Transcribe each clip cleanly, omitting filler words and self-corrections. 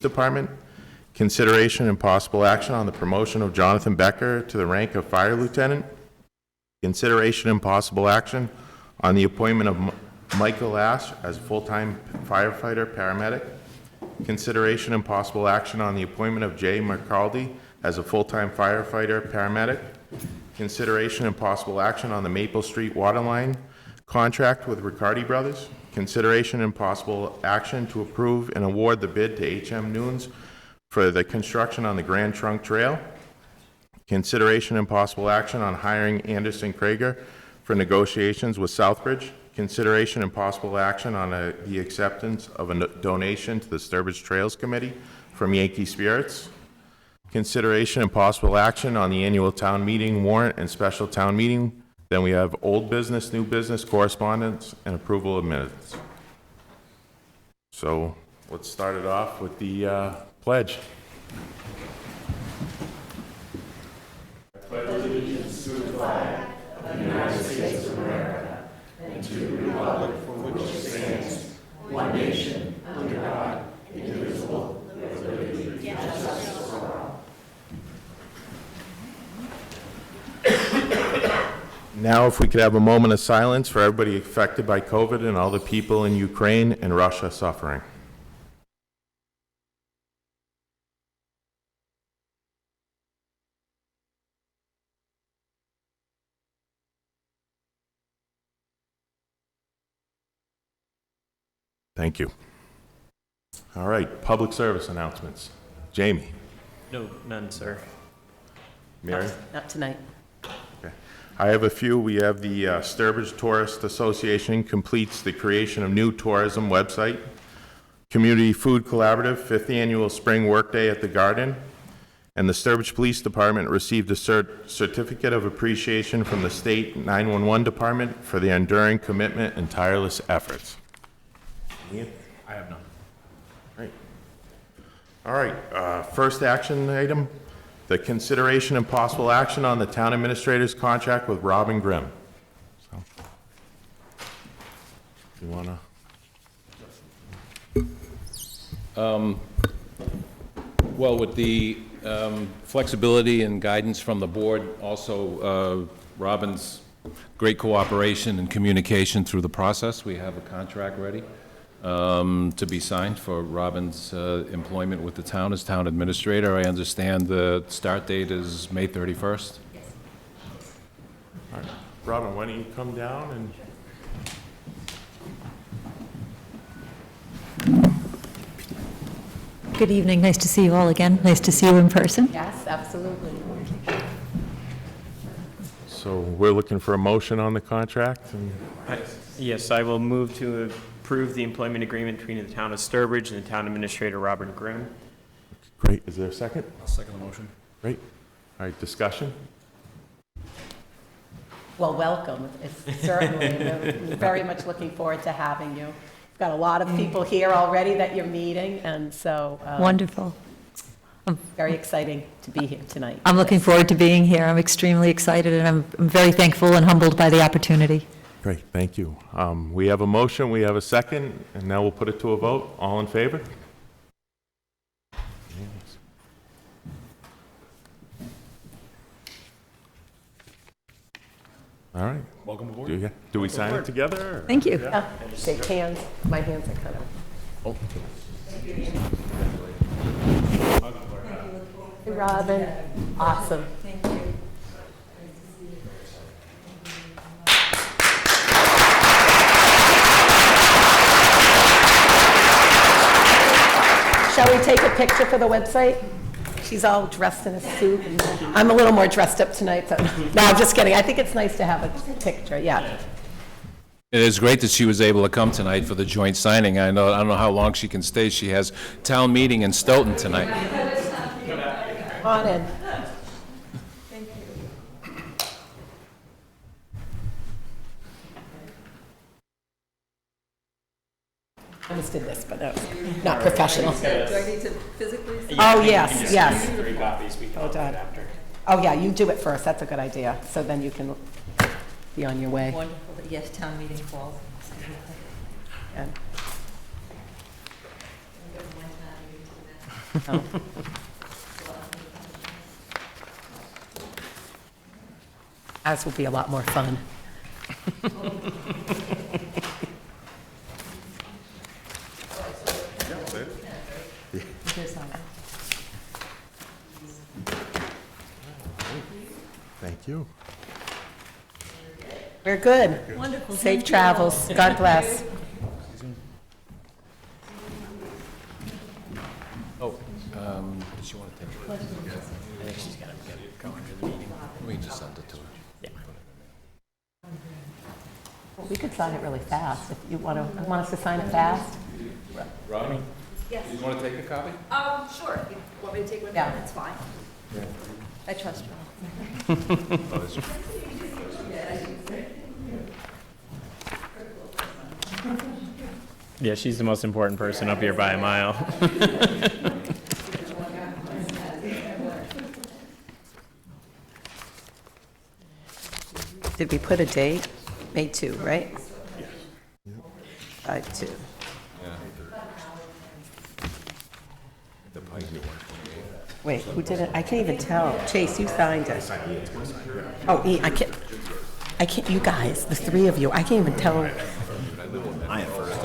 Department. Consideration and possible action on the promotion of Jonathan Becker to the rank of Fire Lieutenant. Consideration and possible action on the appointment of Michael Ash as full-time firefighter paramedic. Consideration and possible action on the appointment of Jay Marcaldi as a full-time firefighter paramedic. Consideration and possible action on the Maple Street Waterline contract with Ricardi Brothers. Consideration and possible action to approve and award the bid to HM Nunes for the construction on the Grand Trunk Trail. Consideration and possible action on hiring Anderson Krieger for negotiations with Southbridge. Consideration and possible action on the acceptance of a donation to the Sturbridge Trails Committee from Yankee Spirits. Consideration and possible action on the annual town meeting warrant and special town meeting. Then we have old business, new business, correspondence, and approval of minutes. So let's start it off with the pledge. Pledge allegiance to the flag of the United States of America and to the republic for which it stands, one nation, under God, indivisible, with liberty and justice for all. Now, if we could have a moment of silence for everybody affected by COVID and all the people in Ukraine and Russia suffering. Thank you. All right, public service announcements. Jamie. No, none, sir. Mary? Not tonight. Okay. I have a few. We have the Sturbridge Tourist Association completes the creation of new tourism website. Community Food Collaborative, 5th Annual Spring Workday at the Garden. And the Sturbridge Police Department received a certificate of appreciation from the State 911 Department for their enduring commitment and tireless efforts. Ian? I have none. Great. All right, first action item, the consideration and possible action on the town administrator's contract with Robin Grimm. So, if you want to. Well, with the flexibility and guidance from the board, also Robin's great cooperation and communication through the process, we have a contract ready to be signed for Robin's employment with the town as town administrator. I understand the start date is May 31st. Yes. All right. Robin, why don't you come down and. Good evening. Nice to see you all again. Nice to see you in person. Yes, absolutely. So we're looking for a motion on the contract. And Yes, I will move to approve the employment agreement between the town of Sturbridge and the town administrator, Robert Grimm. great. Is there a second? I'll second the motion. Great. All right, discussion? Well, welcome. It's certainly, we're very much looking forward to having you. We've got a lot of people here already that you're meeting, and so. Wonderful. Very exciting to be here tonight. I'm looking forward to being here. I'm extremely excited, and I'm very thankful and humbled by the opportunity. Great, thank you. We have a motion, we have a second, and now we'll put it to a vote. All in favor? Yes. All right. Welcome aboard. Do we sign it together? Or? Thank you. Shake hands. My hands are kind of. Oh. Hey, Robin. Awesome. Thank you. Shall we take a picture for the website? She's all dressed in a suit. I'm a little more dressed up tonight, so. No, I'm just kidding. I think it's nice to have a picture, yeah. It is great that she was able to come tonight for the joint signing. I don't know how long she can stay. She has town meeting in Stoughton tonight. Come on in. I just did this, but that was not professional. Do I need to physically? Oh, yes, yes. 3 copies, we can Hold do on. it after. Oh, yeah, you do it first. That's a good idea. So then you can be on your way. Wonderful, that yes, town meeting falls. Yeah. Ours will be a lot more fun. Thank you. We're good. Wonderful. Safe travels. God bless. Does she want to take it? I think she's got to get going to the meeting. We can just send it to her. We could sign it really fast if you want us to sign it fast. Robin? Yes. You want to take a copy? Sure. You want me to take one? Yeah. That's fine. I trust you. Yeah, she's the most important person up here by a mile. Did we put a date? May 2, right? 5/2. Wait, who did it? I can't even tell. Chase, you signed it. Oh, I can't, you guys, the three of you, I can't even tell.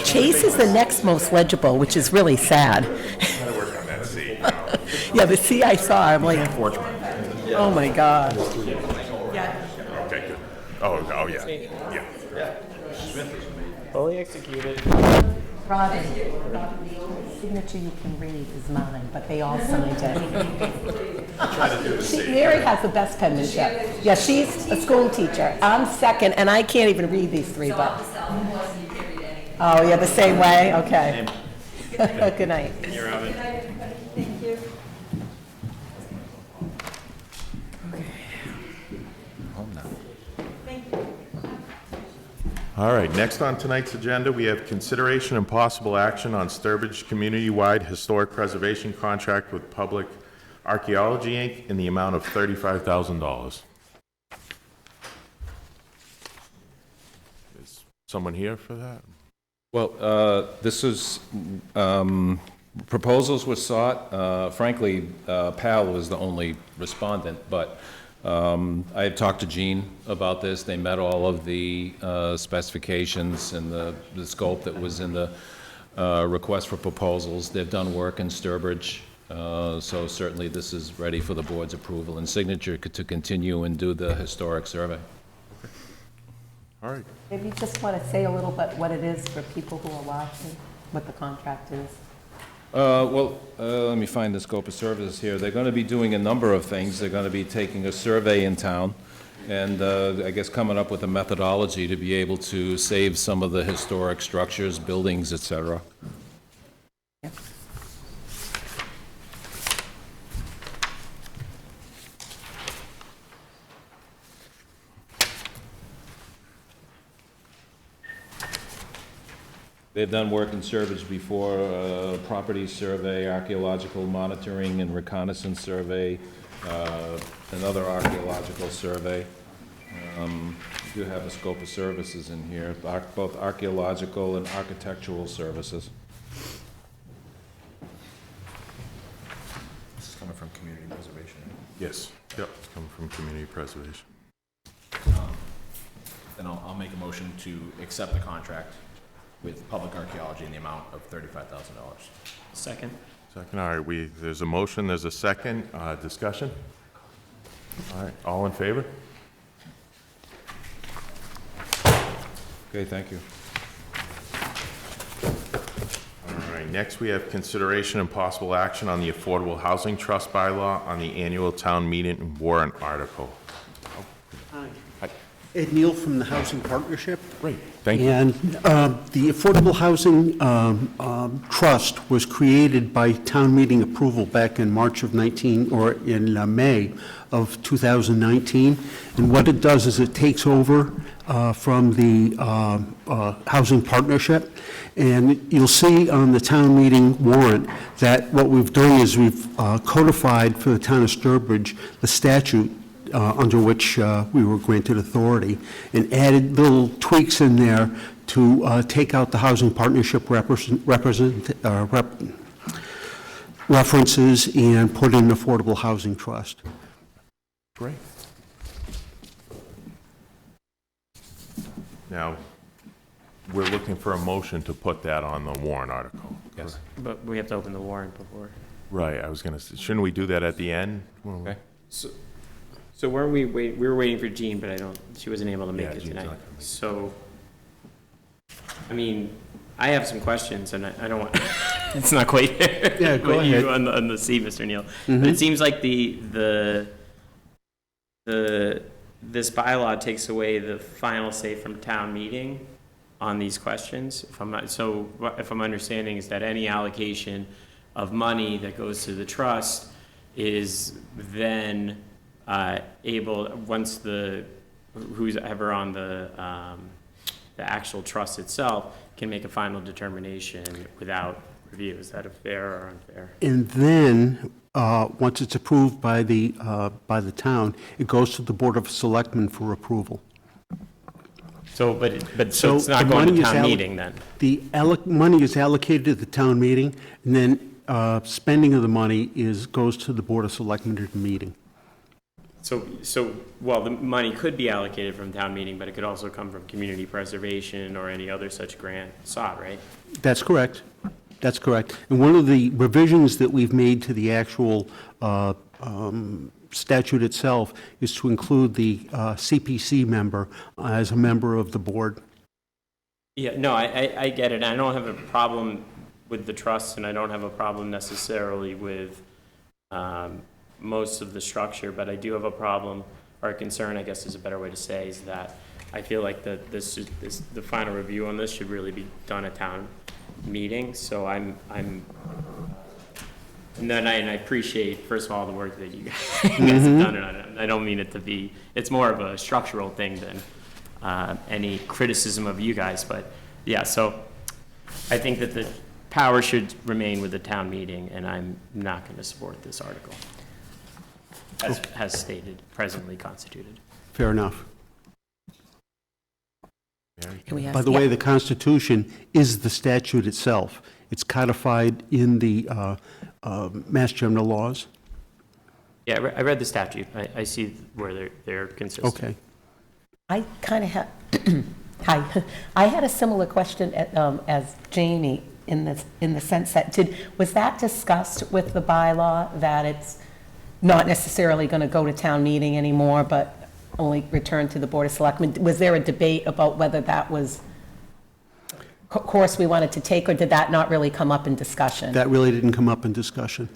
Chase is the next most legible, which is really sad. Yeah, the C I saw, I'm like, oh my God. Okay, good. Oh, yeah, yeah. Fully executed. Robin, the only signature you can read is mine, but they all signed it. Mary has the best penmanship. Yeah, she's a school teacher. I'm second, and I can't even read these three, but. Oh, yeah, the same way? Okay. Good night. You're Robin. Thank you. All right, next on tonight's agenda, we have consideration and possible action on Sturbridge Community-Wide Historic Preservation Contract with Public Archaeology, Inc. in the amount of $35,000. Is someone here for that? Well, this is, proposals were sought. Frankly, PAL was the only respondent, but I had talked to Gene about this. They met all of the specifications and the scope that was in the request for proposals. They've done work in Sturbridge, so certainly this is ready for the board's approval and signature to continue and do the historic survey. All right. Maybe you just want to say a little bit what it is for people who are watching, what the contract is. Let me find the scope of services here. They're going to be doing a number of things. They're going to be taking a survey in town and I guess coming up with a methodology to be able to save some of the historic structures, buildings, et cetera. They've done work in Sturbidge before, property survey, archaeological monitoring and reconnaissance survey, another archaeological survey. We do have a scope of services in here, both archaeological and architectural services. This is coming from community preservation. Yes. Yep, it's coming from community preservation. Then I'll make a motion to accept the contract with Public Archaeology in the amount of $35,000. Second. Second, all right, there's a motion, there's a second, discussion? All right, all in favor? Okay, thank you. All right, next we have consideration and possible action on the Affordable Housing Trust bylaw on the annual town meeting warrant article. Hi. Hi. Ed Neal from the Housing Partnership. Great, thank you. And the Affordable Housing Trust was created by town meeting approval back in March of May of 2019. And what it does is it takes over from the Housing Partnership. And you'll see on the town meeting warrant that what we've done is we've codified for the town of Sturbridge the statute under which we were granted authority, and added little tweaks in there to take out the housing partnership references and put in Affordable Housing Trust. Great. Now, we're looking for a motion to put that on the warrant article. Yes. But we have to open the warrant before. Right, I was gonna say, shouldn't we do that at the end? Okay. So weren't we were waiting for Jean, but she wasn't able to make Yeah, it Jean's tonight. not gonna make it. So, I mean, I have some questions, and I don't want, it's not quite there. Yeah, go with you ahead. on the C, Mr. Neal. But it seems like this bylaw takes away the final say from town meeting on these questions. If I'm understanding is that any allocation of money that goes to the trust is then able, once who's ever on the actual trust itself can make a final determination without review. Is that a fair or unfair? And then, once it's approved by the town, it goes to the Board of Selectmen for approval. So, but So it's not the going money to is town meeting then? The money is allocated to the town meeting, and then spending of the money goes to the Board of Selectmen at the meeting. Well, the money could be allocated from town meeting, but it could also come from community preservation or any other such grant sought, right? That's correct. That's correct. And one of the revisions that we've made to the actual statute itself is to include the CPC member as a member of the board. Yeah, no, I get it. I don't have a problem with the trust, and I don't have a problem necessarily with most of the structure, but I do have a problem, or a concern, I guess is a better way to say, is that I feel like the final review on this should really be done at town meeting. So and I appreciate, first of all, the work that you guys have done, and I don't mean it to be, it's more of a structural thing than any criticism of you guys, but yeah, so I think that the power should remain with the town meeting, and I'm not going to support this article, as stated, presently constituted. Fair enough. Can we ask- By the yeah. way, the Constitution is the statute itself. It's codified in the Mass General laws. Yeah, I read the statute. I see where they're consistent. Okay. I kind of had, hi, I had a similar question as Jamie in the sense that, was that discussed with the bylaw, that it's not necessarily going to go to town meeting anymore, but only return to the Board of Selectmen? Was there a debate about whether that was course we wanted to take, or did that not really come up in discussion? That really didn't come up in discussion.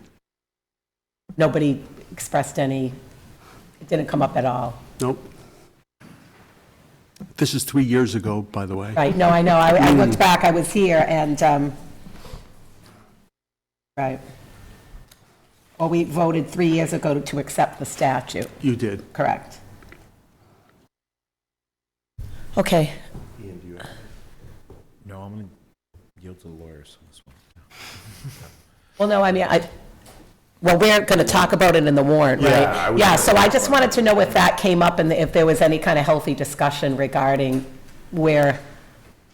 Nobody expressed any, it didn't come up at all? Nope. This is 3 years ago, by the way. Right, no, I know, I looked back, I was here, and, right. Well, we voted 3 years ago to accept the statute, You did. correct? Okay, No, I'm going to yield to the lawyers on this one. well, no, I mean, well, we're going to talk about it in the warrant, Yeah, I right? was Yeah, gonna so say I that just one. wanted to know if that came up and if there was any kind of healthy discussion regarding where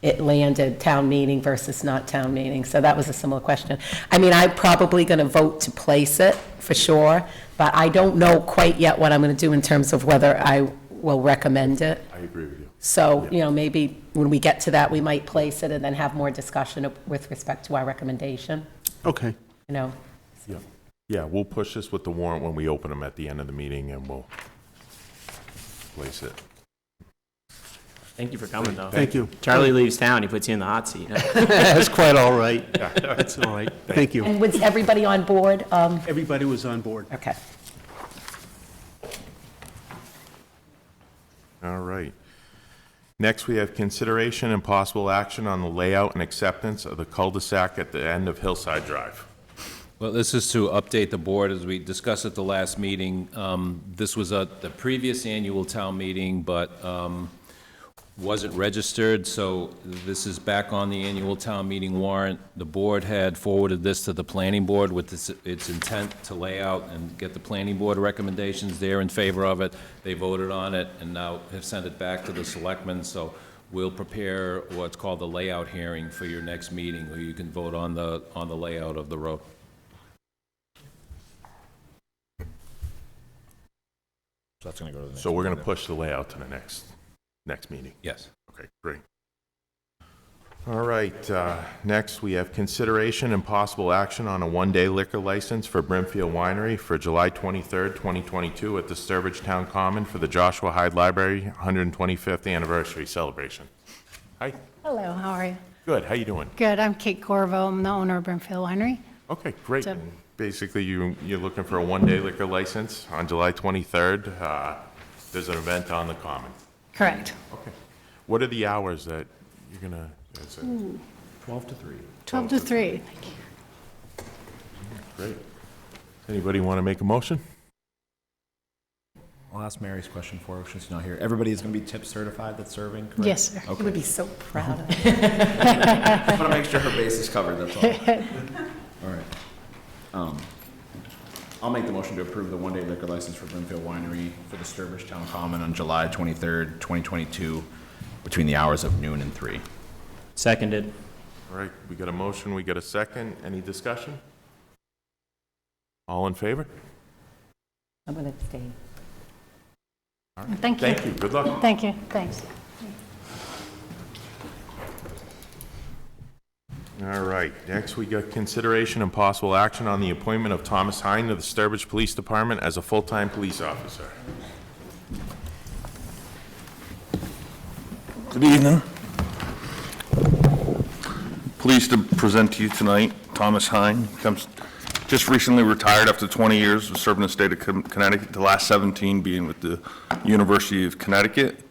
it landed, town meeting versus not town meeting. So that was a similar question. I mean, I'm probably going to vote to place it, for sure, but I don't know quite yet what I'm going to do in terms of whether I will recommend it. I agree with you. So, you know, maybe when we get to that, we might place it and then have more discussion with respect to our recommendation, Okay. you know? Yeah. Yeah, we'll push this with the warrant when we open them at the end of the meeting, and we'll place it. Thank you for coming, though. Thank you. Charlie leaves town, he puts you in the hot seat. That's quite all right. That's all right. Thank you. And was everybody on board? Everybody was on board. Okay. All right. Next, we have consideration and possible action on the layout and acceptance of the cul-de-sac at the end of Hillside Drive. Well, this is to update the board, as we discussed at the last meeting. This was at the previous annual town meeting, but wasn't registered, so this is back on the annual town meeting warrant. The board had forwarded this to the planning board with its intent to lay out and get the planning board recommendations. They're in favor of it. They voted on it and now have sent it back to the selectmen, so we'll prepare what's called the layout hearing for your next meeting, where you can vote on the layout of the road. So that's going to go to the next. So we're going to meeting. push the layout to the next meeting. Yes. Okay, great. All right, next we have consideration and possible action on a one-day liquor license for Brimfield Winery for July 23rd, 2022 at the Sturbridge Town Common for the Joshua Hyde Library 125th anniversary celebration. Hi, Hello, how are you? good, how you doing? Good, I'm Kate Corvo, I'm the owner of Brimfield Winery. Okay, great. So- And basically, you're looking for a one-day liquor license on July 23rd. There's an event on the Common. Correct. Okay. What are the hours that you're gonna, is it 12 to 3. 12 to 3. great. Anybody want to make a motion? I'll ask Mary's question for her since she's not here. Everybody is going to be tip certified that's serving, correct? Yes, sir. You would be so proud of it. I want to make sure her base is covered, that's all. All right. I'll make the motion to approve the one-day liquor license for Brimfield Winery for the Sturbridge Town Common on July 23rd, 2022, between the hours of noon and 3. Seconded. All right, we got a motion, we got a second. Any discussion? All in favor? I'm going to abstain. Thank you. Thank you, good luck. Thank you, thanks. All right, next we got consideration and possible action on the appointment of Thomas Hein to the Sturbridge Police Department as a full-time police officer. Good evening. Pleased to present to you tonight Thomas Hein. Just recently retired after 20 years of serving the state of Connecticut, the last 17 being with the University of Connecticut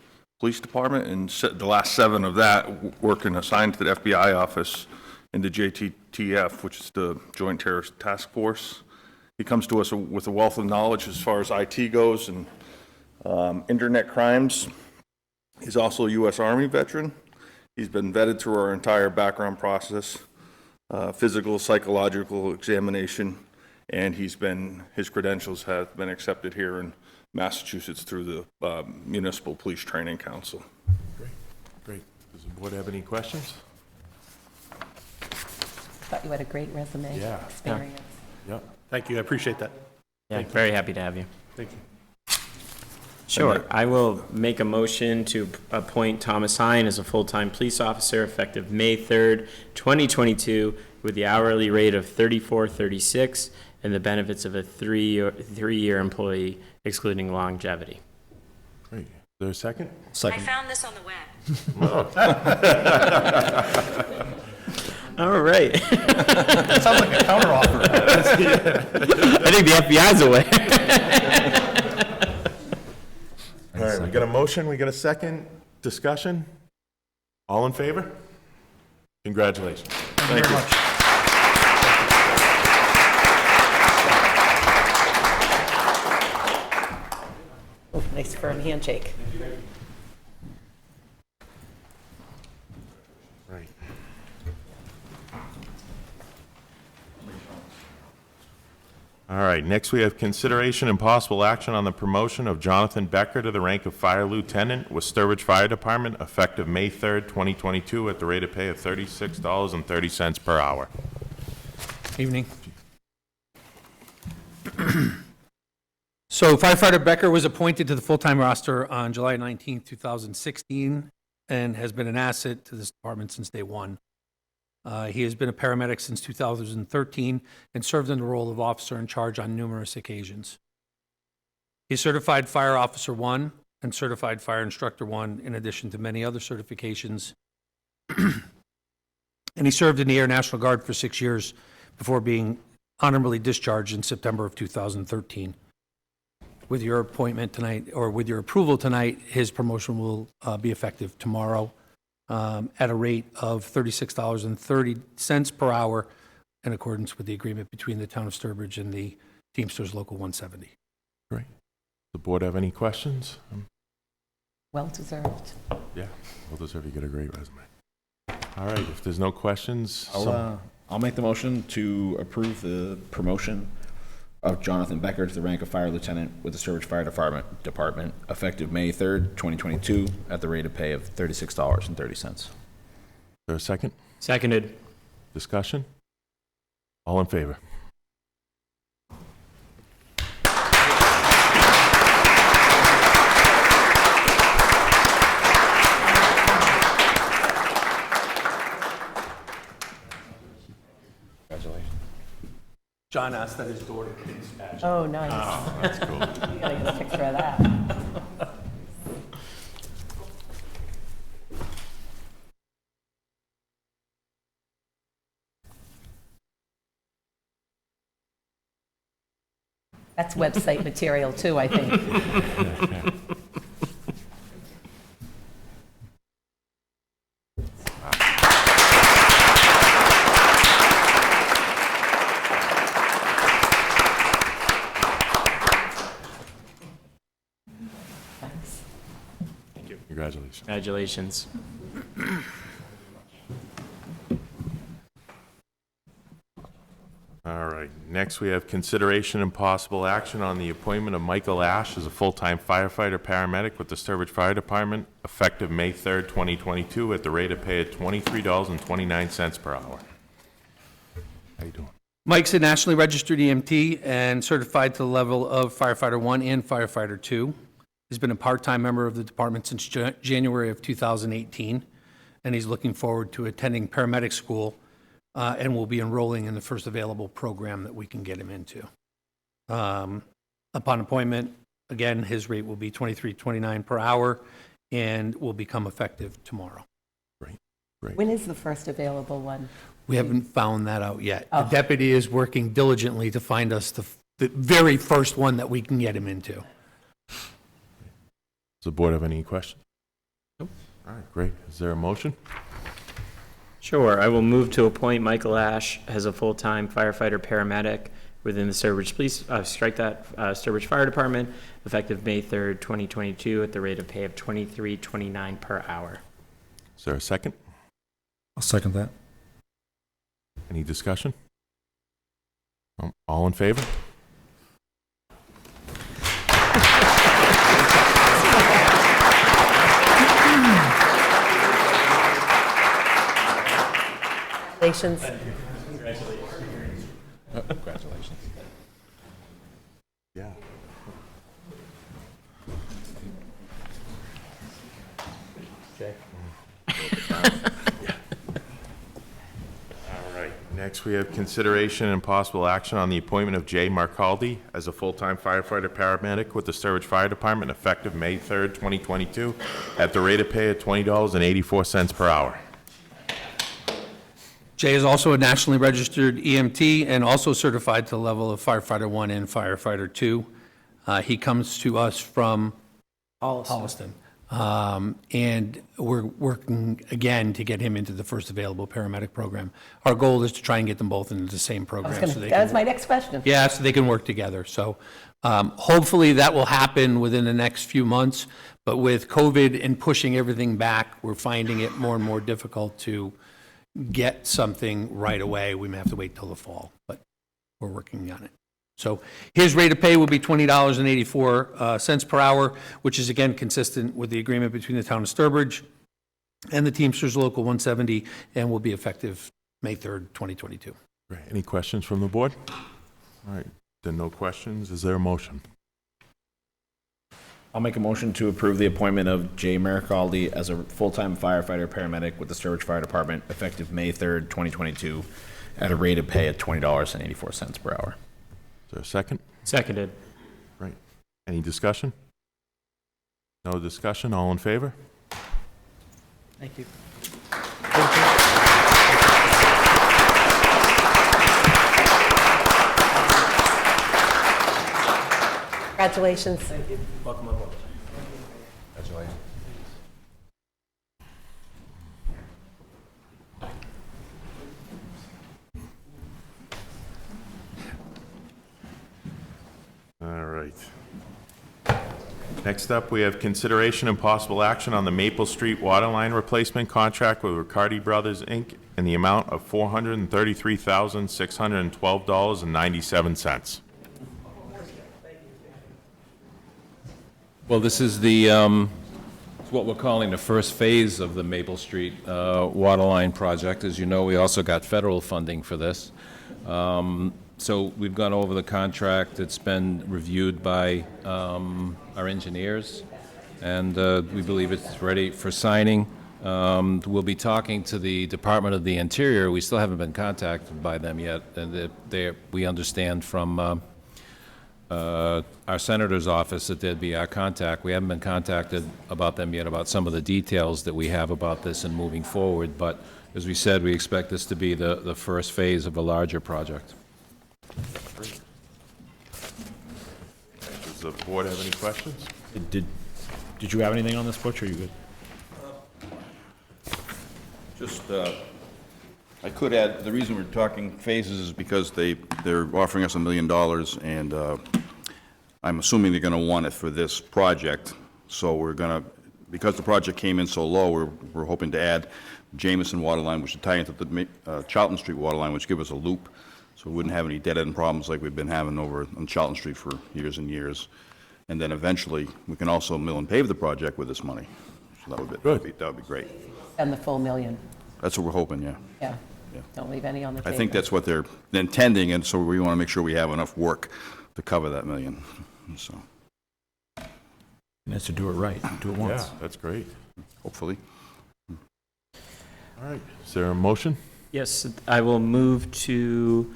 Police Department, and the last 7 of that working assigned to the FBI office in the JTTF, which is the Joint Terrorist Task Force. He comes to us with a wealth of knowledge as far as IT goes and internet crimes. He's also a U.S. Army veteran. He's been vetted through our entire background process, physical, psychological examination, and his credentials have been accepted here in Massachusetts through the Municipal Police Training Council. Great. Does the board have any questions? Thought you had a great resume. Yeah. Experience. Yep. Thank you, I appreciate that. Yeah, very happy to have you. Thank you. Sure. I will make a motion to appoint Thomas Hein as a full-time police officer effective May 3rd, 2022, with the hourly rate of $34.36 and the benefits of a three-year employee, excluding longevity. Great. Is there a second? I found this on the web. All right. That sounds like a counteroffer. I think the FBI's away. All right, we got a motion, we got a second. Discussion? All in favor? Congratulations. Thank you very much. Oh, nice firm handshake. Right. All right, next we have consideration and possible action on the promotion of Jonathan Becker to the rank of Fire Lieutenant with Sturbridge Fire Department effective May 3rd, 2022 at the rate of pay of $36.30 per hour. Evening. So firefighter Becker was appointed to the full-time roster on July 19th, 2016, and has been an asset to this department since day one. He has been a paramedic since 2013 and served in the role of officer in charge on numerous occasions. He's certified Fire Officer 1 and certified Fire Instructor 1, in addition to many other certifications. And he served in the Air National Guard for 6 years before being honorably discharged in September of 2013. With your appointment tonight, or with your approval tonight, his promotion will be effective tomorrow at a rate of $36.30 per hour in accordance with the agreement between the town of Sturbridge and the Teamsters Local 170. Great. The board have any questions? Well deserved. Yeah, well deserved. You got a great resume. All right, if there's no questions, I'll make the motion to approve the promotion of Jonathan Becker to the rank of Fire Lieutenant with the Sturbridge Fire Department effective May 3rd, 2022 at the rate of pay of $36.30. is there a second? Seconded. Discussion? All in favor? John asked that his daughter be dispatched. Oh, nice. That's cool. You gotta get a picture of that. That's website material too, I think. Congratulations. Congratulations. All right, next we have consideration and possible action on the appointment of Michael Ash as a full-time firefighter paramedic with the Sturbridge Fire Department, effective May 3rd, 2022, at the rate of pay of $23.29 per hour. How you doing? Mike's a nationally registered EMT and certified to the level of Firefighter 1 and Firefighter 2. He's been a part-time member of the department since January of 2018, and he's looking forward to attending paramedic school and will be enrolling in the first available program that we can get him into. Upon appointment, again, his rate will be $23.29 per hour and will become effective tomorrow. When is the first available one? We haven't found that out yet. The deputy is working diligently to find us the very first one that we can get him into. Does the board have any questions? Nope. All right, great. Is there a motion? Sure, I will move to appoint Michael Ash as a full-time firefighter paramedic within the Sturbridge Sturbridge Fire Department, effective May 3rd, 2022, at the rate of pay of $23.29 per hour. Is there a second? I'll second that. Any discussion? All in favor? Congratulations. Congratulations. Yeah. Jay? All right, next we have consideration and possible action on the appointment of Jay Marcaldi as a full-time firefighter paramedic with the Sturbridge Fire Department, effective May 3rd, 2022, at the rate of pay of $20.84 per hour. Jay is also a nationally registered EMT and also certified to the level of Firefighter 1 and Firefighter 2. He comes to us from Holliston. And we're working again to get him into the first available paramedic program. Our goal is to try and get them both into the same program. That was my next question. Yeah, so they can work together. So hopefully that will happen within the next few months. But with COVID and pushing everything back, we're finding it more and more difficult to get something right away. We may have to wait till the fall, but we're working on it. So his rate of pay will be $20.84 per hour, which is again consistent with the agreement between the town of Sturbridge and the Teamsters Local 170, and will be effective May 3rd, 2022. Great. Any questions from the board? All right, then no questions. Is there a motion? I'll make a motion to approve the appointment of Jay Marcaldi as a full-time firefighter paramedic with the Sturbridge Fire Department, effective May 3rd, 2022, at a rate of pay of $20.84 per hour. Is there a second? Seconded. Right. Any discussion? No discussion? All in favor? Thank you. Congratulations. Thank you. Welcome aboard. Congratulations. All right. Next up, we have consideration and possible action on the Maple Street waterline replacement contract with Ricardi Brothers, Inc. in the amount of $433,612.97. Well, this is the, what we're calling the first phase of the Maple Street waterline project. As you know, we also got federal funding for this. So we've gone over the contract. It's been reviewed by our engineers, and we believe it's ready for signing. We'll be talking to the Department of the Interior. We still haven't been contacted by them yet, and we understand from our senator's office that they'd be our contact. We haven't been contacted about them yet, about some of the details that we have about this and moving forward, but as we said, we expect this to be the first phase of a larger project. Does the board have any questions? Did you have anything on this, Butch, or are you good? Just, I could add, the reason we're talking phases is because they're offering us $1 million, and I'm assuming they're going to want it for this project. So we're going to, because the project came in so low, we're hoping to add Jameson water line, which would tie into the Charlton Street water line, which give us a loop, so we wouldn't have any dead-end problems like we've been having over on Charlton Street for years and years. And then eventually, we can also mill and pave the project with this money. So that would be great. And the full million, That's what we're hoping, yeah. yeah. Yeah. Don't leave any on the I table. think that's what they're intending, and so we want to make sure we have enough work to cover that million, so, And that's to do it right, do it once. Yeah, that's great. hopefully. All right, is there a motion? Yes, I will move to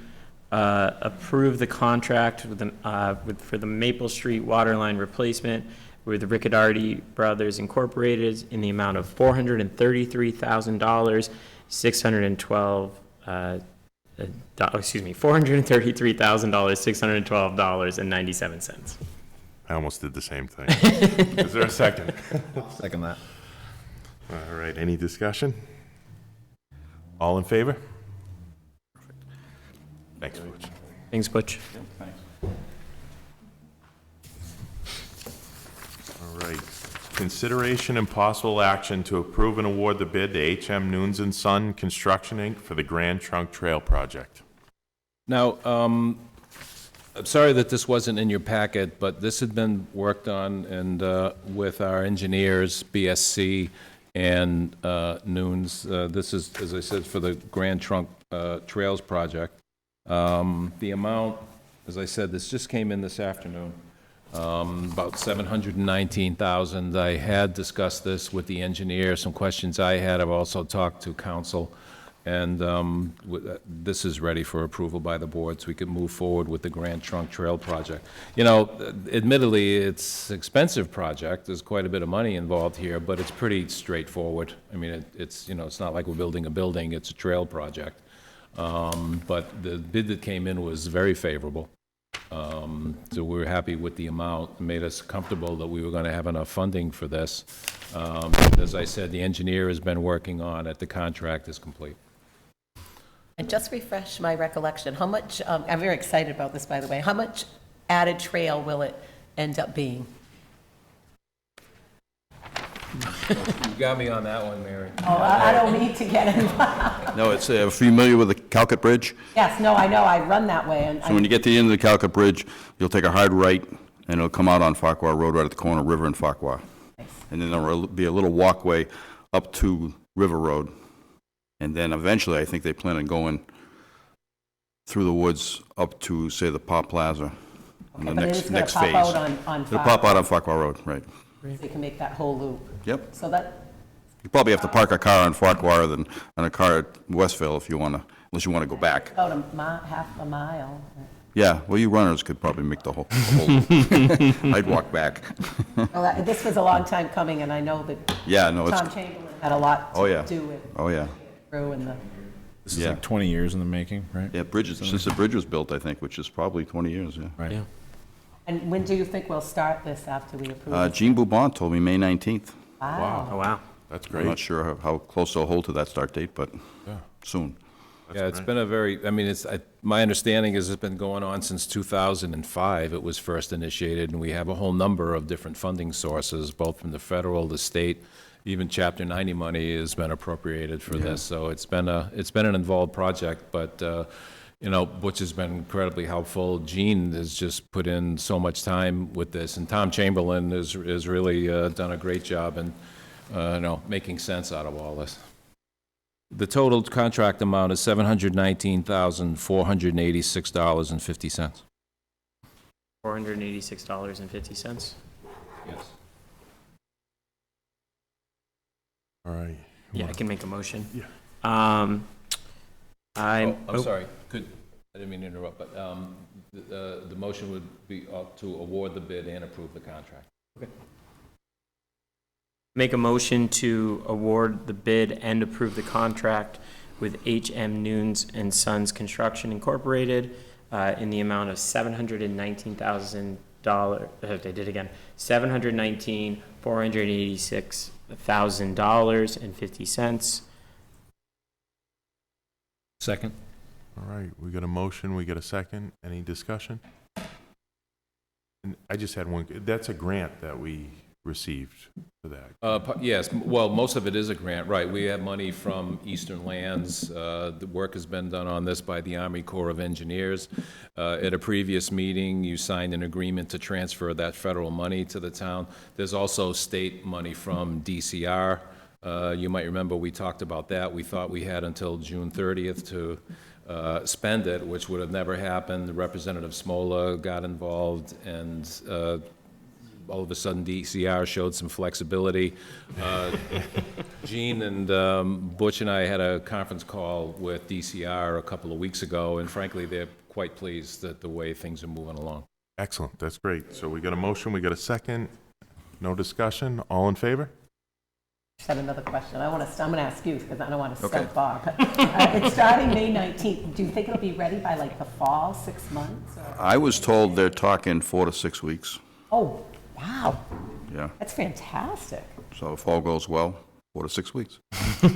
approve the contract for the Maple Street water line replacement with the Ricardi Brothers Incorporated in the amount of $433,000, $612.97. I almost did the same thing. Is there a second? Second that. All right, any discussion? All in favor? Thanks, Butch. Thanks, Butch. All right. Consideration and possible action to approve and award the bid to HM Nunes and Son Construction, Inc. for the Grand Trunk Trail Project. Now, I'm sorry that this wasn't in your packet, but this had been worked on and with our engineers, BSC and Nunes. This is, as I said, for the Grand Trunk Trails Project. The amount, as I said, this just came in this afternoon, about $719,000. I had discussed this with the engineer, some questions I had. I've also talked to council, and this is ready for approval by the board, so we can move forward with the Grand Trunk Trail Project. You know, admittedly, it's an expensive project. There's quite a bit of money involved here, but it's pretty straightforward. I mean, it's, you know, it's not like we're building a building, it's a trail project. But the bid that came in was very favorable. So we were happy with the amount. It made us comfortable that we were going to have enough funding for this. As I said, the engineer has been working on it. The contract is complete. And just refresh my recollection, how much, I'm very excited about this, by the way, how much added trail will it end up being? You got me on that one, Mary. Oh, I don't need to get involved. No, it's, familiar with the Calcutt Bridge? Yes, no, I know, I run that way, and So when you get to the end of the Calcutt Bridge, you'll take a hard right, and it'll come out on Farquhar Road right at the corner of River and Farquhar. And then there'll be a little walkway up to River Road. And then eventually, I think they plan on going through the woods up to, say, the Pop Plaza. In the but it is going next to pop phase. out on It'll pop out on Farquhar Road, right. So you can make that whole loop. Yep. So that, You probably have to park a car on Farquhar than on a car at Westville if you want to, unless you want to go back. about half a mile. Yeah, well, you runners could probably make the whole I'd walk back. Well, this was a long time coming, and I know that Yeah, no, it's, Tom Chamberlain had a lot Oh, yeah. to do with oh, yeah. through and the, This is Yeah. like 20 years in the making, right? Yeah, bridges, since the bridge was built, I think, which is probably 20 years, yeah. Right. Yeah. and when do you think we'll start this after we approve it? Jean Boubon told me May 19th. Wow. Oh, wow. That's I'm great. not sure how close they'll hold to that start date, but Yeah. soon. Yeah, it's been a very, I mean, my understanding is it's been going on since 2005. It was first initiated, and we have a whole number of different funding sources, both from the federal, the state, even Chapter 90 money has been appropriated for this. So it's been an involved project, but, you know, Butch has been incredibly helpful. Gene has just put in so much time with this, and Tom Chamberlain has really done a great job in, you know, making sense out of all this. The total contract amount is $719,486.50. $486.50. Yes. All right. Yeah, I can make a motion. Yeah. I'm, I'm sorry, I didn't mean to interrupt, but the motion would be to award the bid and approve the contract. Make a motion to award the bid and approve the contract with HM Nunes and Sons Construction Incorporated in the amount of $719,000. I did it again. $719,486,000.50. Second? All right, we got a motion, we got a second. Any discussion? And I just had one, that's a grant that we received for that. Yes, well, most of it is a grant, right. We have money from Eastern Lands. The work has been done on this by the Army Corps of Engineers. At a previous meeting, you signed an agreement to transfer that federal money to the town. There's also state money from DCR. You might remember we talked about that. We thought we had until June 30th to spend it, which would have never happened. Representative Smola got involved, and all of a sudden DCR showed some flexibility. Gene and Butch and I had a conference call with DCR a couple of weeks ago, and frankly, they're quite pleased at the way things are moving along. Excellent, that's great. So we got a motion, we got a second. No discussion, all in favor? Just have another question. I'm going to ask you because I don't want to Okay. stump Bob. But, it's starting May 19th. Do you think it'll be ready by like the fall, 6 months? Or? I was told they're talking 4 to 6 weeks. Oh, wow. Yeah, That's fantastic. so if all goes well, 4 to 6 weeks. So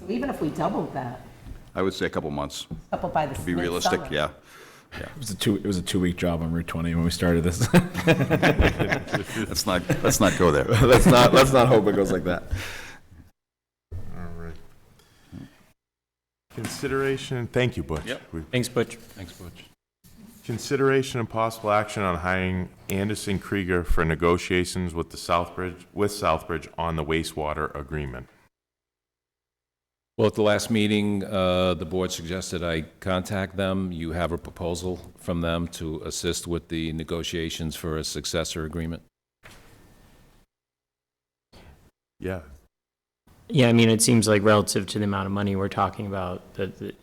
even if we doubled that, I would say a couple months, couple by the to be realistic, midsummer. yeah. It was a 2-week job on Route 20 when we started this. Let's not go there. let's not hope it goes like that. All right. Consideration, thank you, Butch. Yep. Thanks, Butch. Thanks, Butch. Consideration and possible action on hiring Anderson Krieger for negotiations with Southbridge on the wastewater agreement. Well, at the last meeting, the board suggested I contact them. You have a proposal from them to assist with the negotiations for a successor agreement. Yeah, Yeah, I mean, it seems like relative to the amount of money we're talking about, the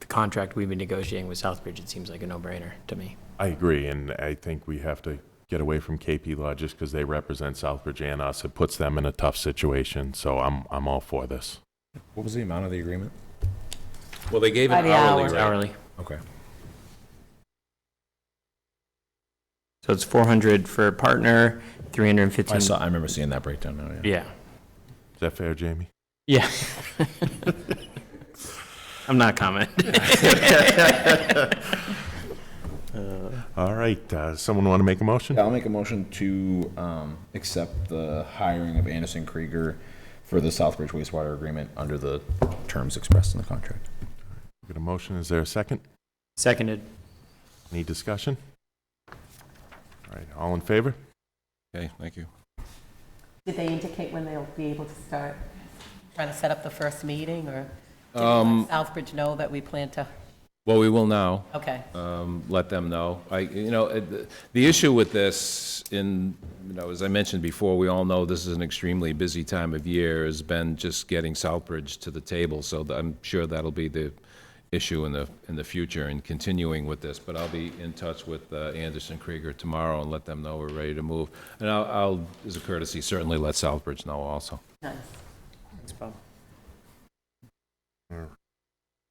contract we've been negotiating with Southbridge, it seems like a no-brainer to me. I agree, and I think we have to get away from KP Law just because they represent Southbridge and us. It puts them in a tough situation, so I'm all for this. What was the amount of the agreement? Well, they gave By an the hourly hour. rate. Hourly. Okay. So it's 400 for a partner, 315. I remember seeing that breakdown now, yeah. Yeah. Is that fair, Jamie? Yeah. I'm not commenting. All right, someone want to make a motion? Yeah, I'll make a motion to accept the hiring of Anderson Krieger for the Southbridge wastewater agreement under the terms expressed in the contract. We got a motion, is there a second? Seconded. Any discussion? All right, all in favor? Okay, thank you. Did they indicate when they'll be able to start trying to set up the first meeting, or did Southbridge know that we plan to? Well, we will now. Okay. Let them know. The issue with this, as I mentioned before, we all know this is an extremely busy time of year, has been just getting Southbridge to the table, so I'm sure that'll be the issue in the future and continuing with this. But I'll be in touch with Anderson Krieger tomorrow and let them know we're ready to move. And I'll, as a courtesy, certainly let Southbridge know also. Nice. Thanks, Bob.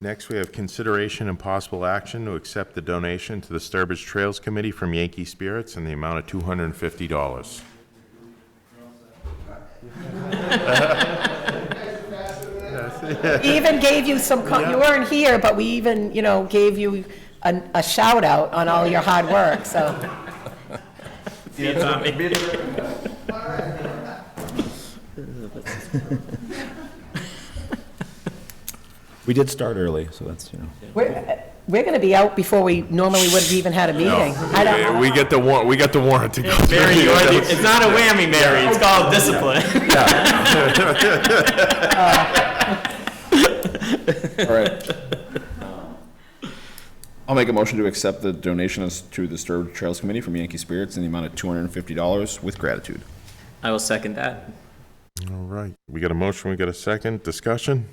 Next, we have consideration and possible action to accept the donation to the Sturbridge Trails Committee from Yankee Spirits in the amount of $250. We even gave you some, you weren't here, but we even, gave you a shout out on all your hard work, so. We did start early, so that's, We're going to be out before we normally would have even had a meeting. We get the warrant to go. Mary, it's not a whammy, Mary. It's called discipline. all right. I'll make a motion to accept the donations to the Sturbridge Trails Committee from Yankee Spirits in the amount of $250 with gratitude. I will second that. All right, we got a motion, we got a second. Discussion?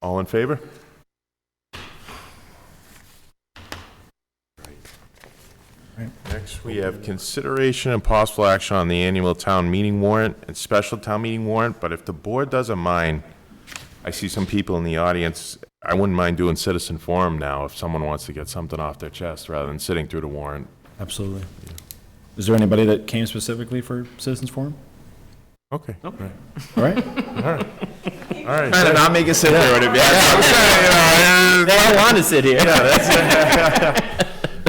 All in favor? Next, we have consideration and possible action on the annual town meeting warrant and special town meeting warrant, but if the board doesn't mind, I see some people in the audience, I wouldn't mind doing citizen forum now if someone wants to get something off their chest rather than sitting through the warrant. Absolutely. Is there anybody that came specifically for Citizens Forum? Okay. All right. All right. Trying to not make us sit there, would it be? They don't want to sit here.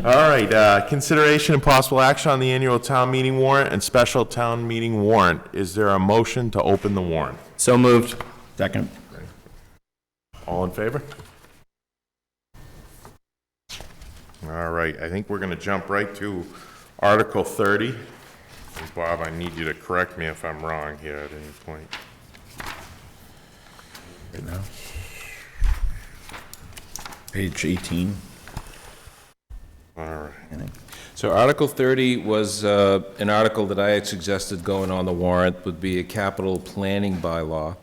All right, consideration and possible action on the annual town meeting warrant and special town meeting warrant. Is there a motion to open the warrant? So moved. Second. All in favor? All right, I think we're going to jump right to Article 30. And Bob, I need you to correct me if I'm wrong here at any point. Right now. Page 18. All right. So Article 30 was an article that I had suggested going on the warrant, would be a capital planning bylaw.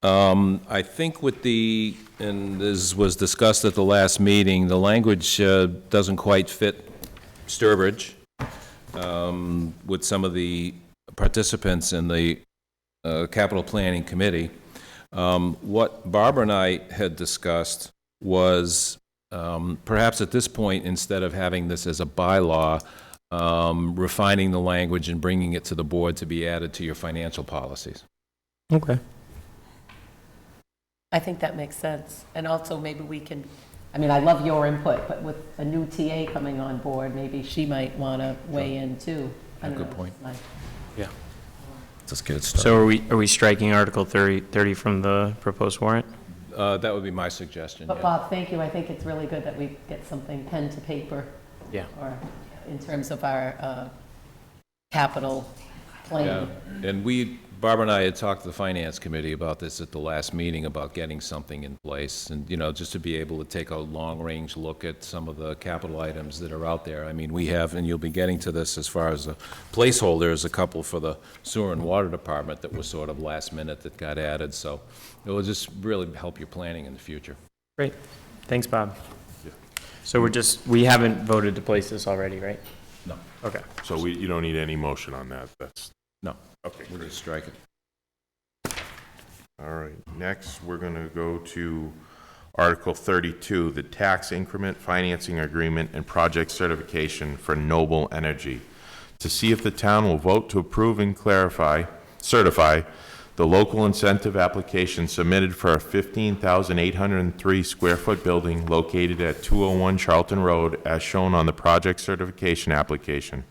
I think with the, and this was discussed at the last meeting, the language doesn't quite fit Sturbridge with some of the participants in the capital planning committee. What Barbara and I had discussed was perhaps at this point, instead of having this as a bylaw, refining the language and bringing it to the board to be added to your financial policies. Okay. I think that makes sense. And also maybe we can, I mean, I love your input, but with a new TA coming on board, maybe she might want to weigh in too. I don't Good know. point. Yeah. Let's get it started. So are we striking Article 30 from the proposed warrant? That would be my suggestion. But yeah. Bob, thank you. I think it's really good that we get something pen to paper. Yeah. Or in terms of our capital Yeah, plan. and Barbara and I had talked to the Finance Committee about this at the last meeting, about getting something in place, and, you know, just to be able to take a long-range look at some of the capital items that are out there. I mean, we have, and you'll be getting to this as far as the placeholders, a couple for the sewer and water department that was sort of last minute that got added, so it will just really help your planning in the future. Great. Thanks, Bob. So we haven't voted to place this already, right? No. Okay. So you don't need any motion on that. That's, No. okay. We'll just strike it. All right, next, we're going to go to Article 32, the tax increment financing agreement and project certification for Noble Energy, to see if the town will vote to approve and certify the local incentive application submitted for a 15,803 square foot building located at 201 Charlton Road as shown on the project certification application.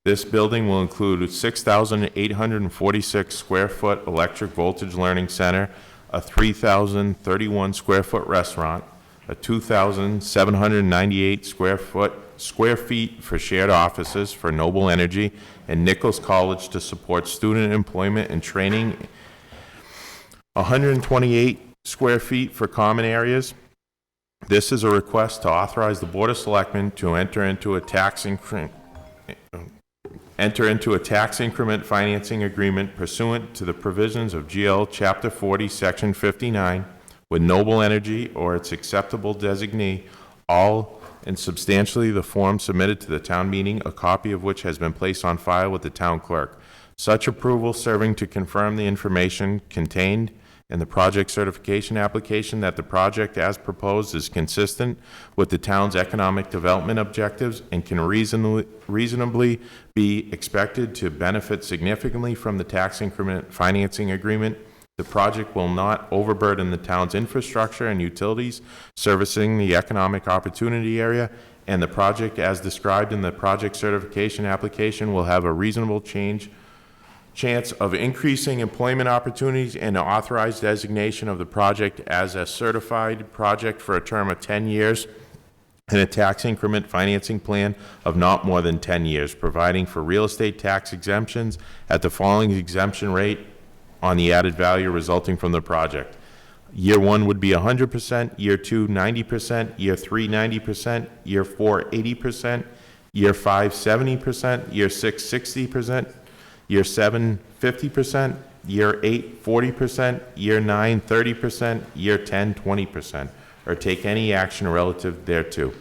This building will include 6,846 square foot electric voltage learning center, a 3,031 square foot restaurant, a 2,798 square feet for shared offices for Noble Energy and Nichols College to support student employment and training, 128 square feet for common areas. This is a request to authorize the Board of Selectmen to enter into a tax increment financing agreement pursuant to the provisions of GL Chapter 40, Section 59, with Noble Energy or its acceptable designee, all in substantially the form submitted to the town meeting, a copy of which has been placed on file with the town clerk. Such approval serving to confirm the information contained in the project certification application that the project as proposed is consistent with the town's economic development objectives and can reasonably be expected to benefit significantly from the tax increment financing agreement. The project will not overburden the town's infrastructure and utilities servicing the economic opportunity area, and the project as described in the project certification application will have a reasonable chance of increasing employment opportunities and the authorized designation of the project as a certified project for a term of 10 years and a tax increment financing plan of not more than 10 years, providing for real estate tax exemptions at the following exemption rate on the added value resulting from the project. Year 1 would be 100%, year 2, 90%, year 3, 90%, year 4, 80%, year 5, 70%, year 6, 60%, year 7, 50%, year 8, 40%, year 9, 30%, year 10, 20%, or take any action relative thereto.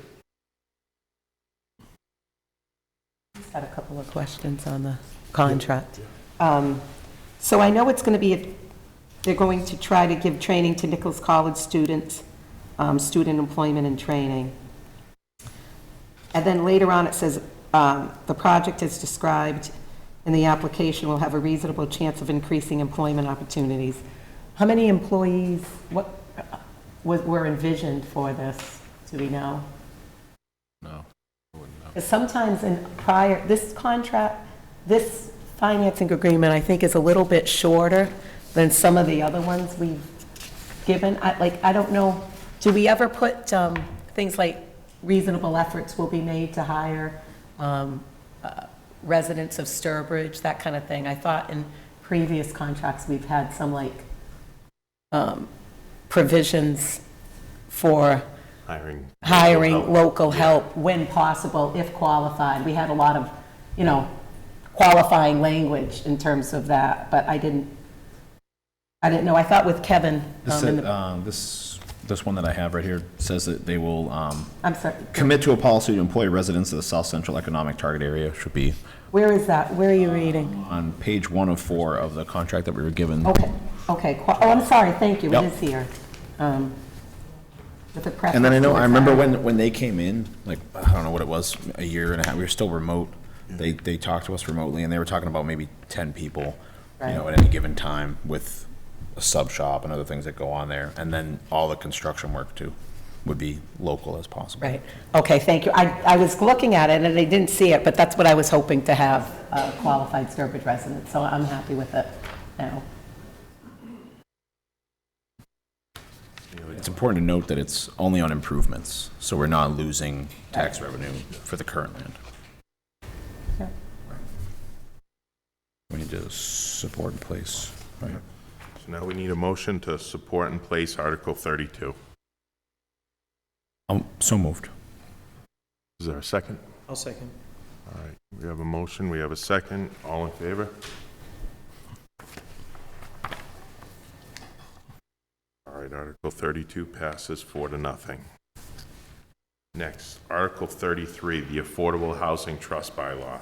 Just had a couple of questions on the contract. So I know it's going to be, they're going to try to give training to Nichols College students, student employment and training. And then later on, it says, the project as described in the application will have a reasonable chance of increasing employment opportunities. How many employees, were envisioned for this? Do we know? No. Because sometimes in this contract, this financing agreement, I think, is a little bit shorter than some of the other ones we've given. I don't know, do we ever put things like reasonable efforts will be made to hire residents of Sturbridge, that kind of thing? I thought in previous contracts, we've had some provisions for hiring local help when possible, if qualified. We had a lot of, qualifying language in terms of that, but I didn't know. I thought with Kevin. This one that I have right here says that they will I'm sorry. commit to a policy to employ residents of the South Central Economic Target Area. Should be Where is that? Where are you reading? on page 1 of 4 of the contract that we were given. Okay. Oh, I'm sorry. Thank you. Yep. It is here. With the And then I remember preference when they came in, like, I don't know what it was, a year and a half, we were still remote. They talked to us remotely, and they were talking about maybe 10 people, Right. at any given time, with a sub shop and other things that go on there. And then all the construction work too would be local as possible. Right. Okay, thank you. I was looking at it and I didn't see it, but that's what I was hoping to have, qualified Sturbridge residents, so I'm happy with it now. It's important to note that it's only on improvements, so we're not losing tax revenue for the current land. Yeah. We need to support in place, right? So now we need a motion to support and place Article 32. So moved. Is there a second? I'll second. All right, we have a motion, we have a second. All in favor? All right, Article 32 passes 4-0. Next, Article 33, the Affordable Housing Trust Bylaw.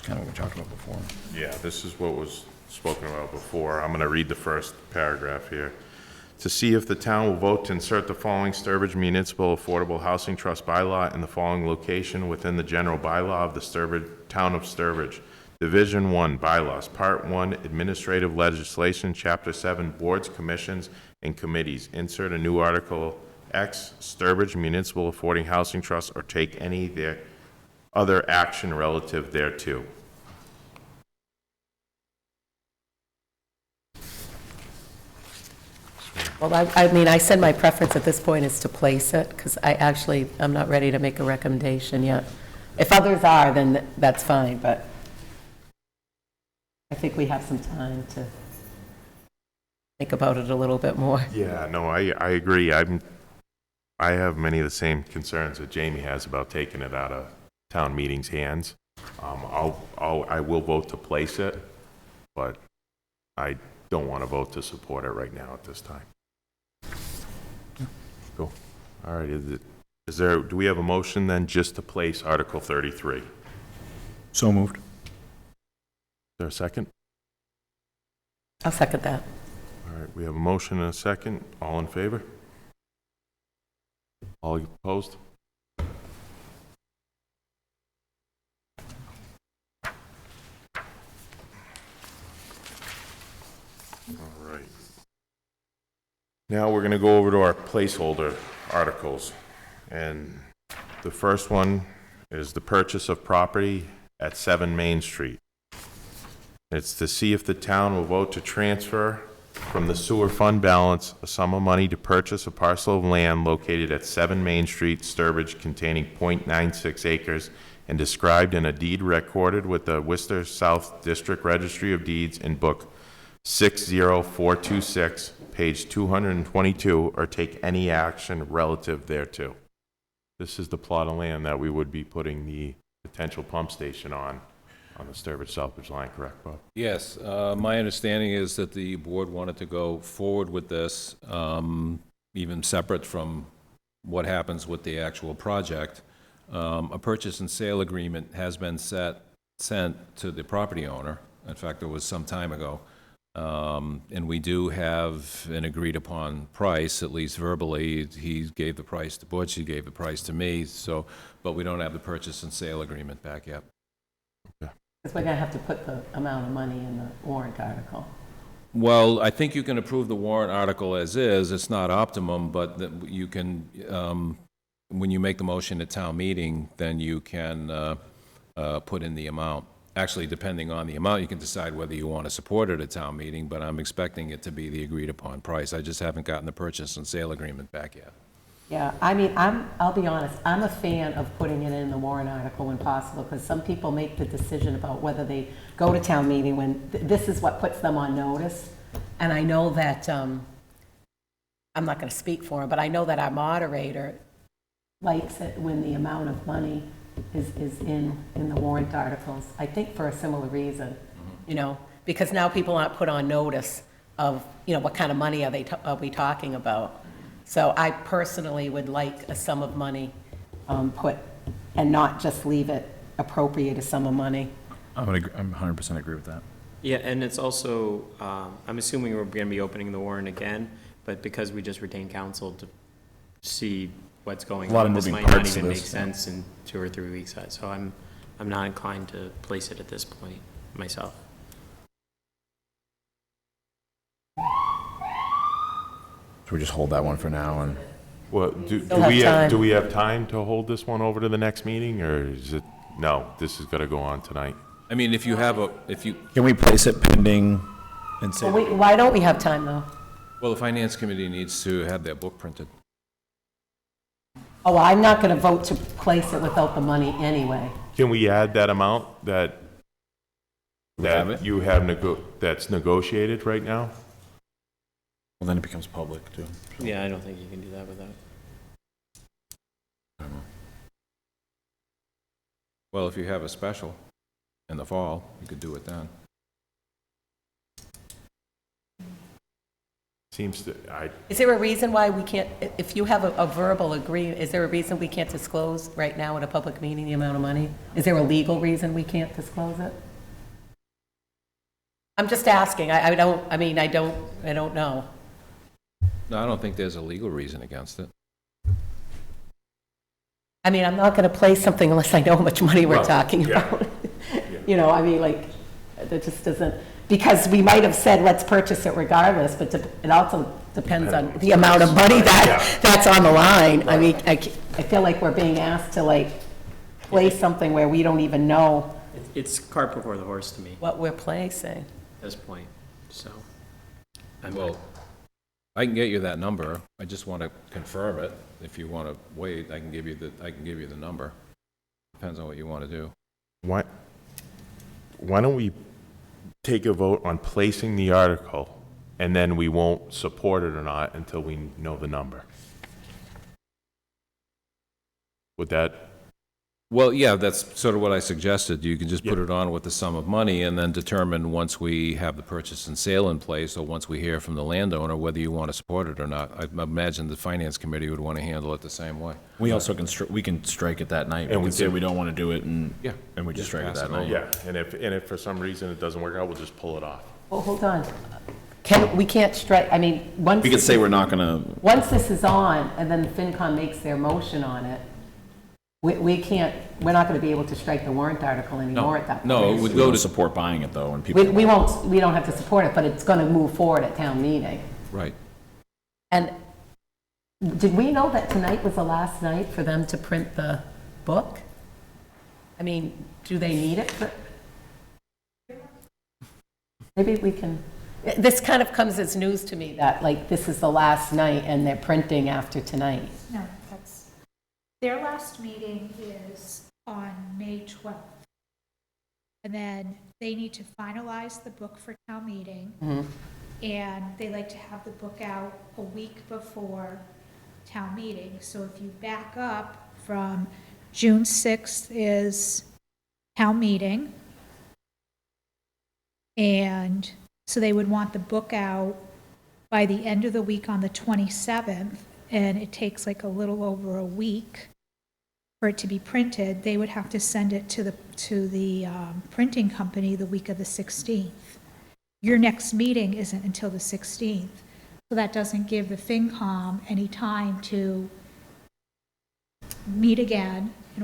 Kind of what we talked about before. Yeah, this is what was spoken about before. I'm going to read the first paragraph here. To see if the town will vote to insert the following Sturbridge Municipal Affordable Housing Trust Bylaw in the following location within the general bylaw of the Town of Sturbridge. Division 1, Bylaws, Part 1, Administrative Legislation, Chapter 7, Boards, Commissions, and Committees. Insert a new Article X, Sturbridge Municipal Affording Housing Trust, or take any other action relative thereto. Well, I said my preference at this point is to place it, because I'm not ready to make a recommendation yet. If others are, then that's fine, but I think we have some time to think about it a little bit more. Yeah, no, I agree. I have many of the same concerns that Jamie has about taking it out of town meeting's hands. I will vote to place it, but I don't want to vote to support it right now at this time. Cool. All right, do we have a motion then just to place Article 33? So moved. Is there a second? I'll second that. All right, we have a motion and a second. All in favor? All opposed? All right. Now we're going to go over to our placeholder articles. And the first one is the purchase of property at 7 Main Street. It's to see if the town will vote to transfer from the sewer fund balance a sum of money to purchase a parcel of land located at 7 Main Street, Sturbridge, containing .96 acres and described in a deed recorded with the Worcester South District Registry of Deeds in Book 60426, page 222, or take any action relative thereto. This is the plot of land that we would be putting the potential pump station on the Sturbridge-Southbridge line, correct, Bob? Yes, my understanding is that the board wanted to go forward with this, even separate from what happens with the actual project. A purchase and sale agreement has been sent to the property owner. In fact, it was some time ago. And we do have an agreed-upon price, at least verbally. He gave the price to Butch, he gave the price to me, so, but we don't have the purchase and sale agreement back yet. Because we're going to have to put the amount of money in the warrant article. Well, I think you can approve the warrant article as is. It's not optimum, but you can, when you make the motion at town meeting, then you can put in the amount. Actually, depending on the amount, you can decide whether you want to support it at town meeting, but I'm expecting it to be the agreed-upon price. I just haven't gotten the purchase and sale agreement back yet. Yeah, I mean, I'll be honest, I'm a fan of putting it in the warrant article when possible, because some people make the decision about whether they go to town meeting when this is what puts them on notice. And I know that, I'm not going to speak for him, but I know that our moderator likes it when the amount of money is in the warrant articles, I think for a similar reason, you know, because now people aren't put on notice of, you know, what kind of money are we talking about. So I personally would like a sum of money put, and not just leave it appropriate a sum of money. I'm 100% agree with that. Yeah, and it's also, I'm assuming we're going to be opening the warrant again, but because we just retained counsel to see what's going on, A lot of this moving might not parts to even make this, yeah. sense in 2 or 3 weeks. So I'm not inclined to place it at this point myself. Should we just hold that one for now and? Well, do Still have we time. do we have time to hold this one over to the next meeting, or is it, no, this is gonna go on tonight? I mean, if you have Can we place it pending and say? Well, why don't we have time, though? well, the finance committee needs to have their book printed. Oh, well, I'm not going to vote to place it without the money anyway. Can we add that amount that have it? you have that's negotiated right now? Well, then it becomes public too. So. Yeah, I don't think you can do that without. I don't know. Well, if you have a special in the fall, you could do it then. Seems to, Is there a reason why we can't, if you have a verbal agreement, is there a reason we can't disclose right now at a public meeting the amount of money? Is there a legal reason we can't disclose it? I'm just asking. I don't know. No, I don't think there's a legal reason against it. I mean, I'm not going to place something unless I know how much money we're Well, talking yeah. about. You know, I mean, like, that just doesn't, because we might have said, let's purchase it regardless, but it also depends on the amount of money that's on the line. I mean, I feel like we're being asked to, like, place something where we don't even know It's cart before the horse to me what we're placing. at this point, so. Well, I can get you that number. I just want to confirm it. If you want to wait, I can give you the number. Depends on what you want to do. why don't we take a vote on placing the article, and then we won't support it or not until we know the number? Would that, Well, yeah, that's sort of what I suggested. You can just put it on with the sum of money and then determine once we have the purchase and sale in place, or once we hear from the landowner, whether you want to support it or not. I imagine the finance committee would want to handle it the same way. We also can we can strike it that night. And We we can say can- we don't want to do it and Yeah. and we just strike it pass that it night. over. yeah, and if for some reason it doesn't work out, we'll just pull it off. Well, hold on. We can't strike, I mean, We could say we're not going to. once this is on, and then FinCom makes their motion on it, we can't, we're not going to be able to strike the warrant article anymore at that point. No, it would We go don't to, support buying it though, and people. We don't have to support it, but it's going to move forward at town meeting. right. And did we know that tonight was the last night for them to print the book? I mean, do they need it for? Maybe we can, this kind of comes as news to me that, like, this is the last night and they're printing after tonight. No, their last meeting is on May 12th. And then they need to finalize the book for town meeting. And they like to have the book out a week before town meeting. So if you back up from June 6th is town meeting. And so they would want the book out by the end of the week on the 27th, and it takes like a little over a week for it to be printed. They would have to send it to the printing company the week of the 16th. Your next meeting isn't until the 16th, so that doesn't give the FinCom any time to meet again in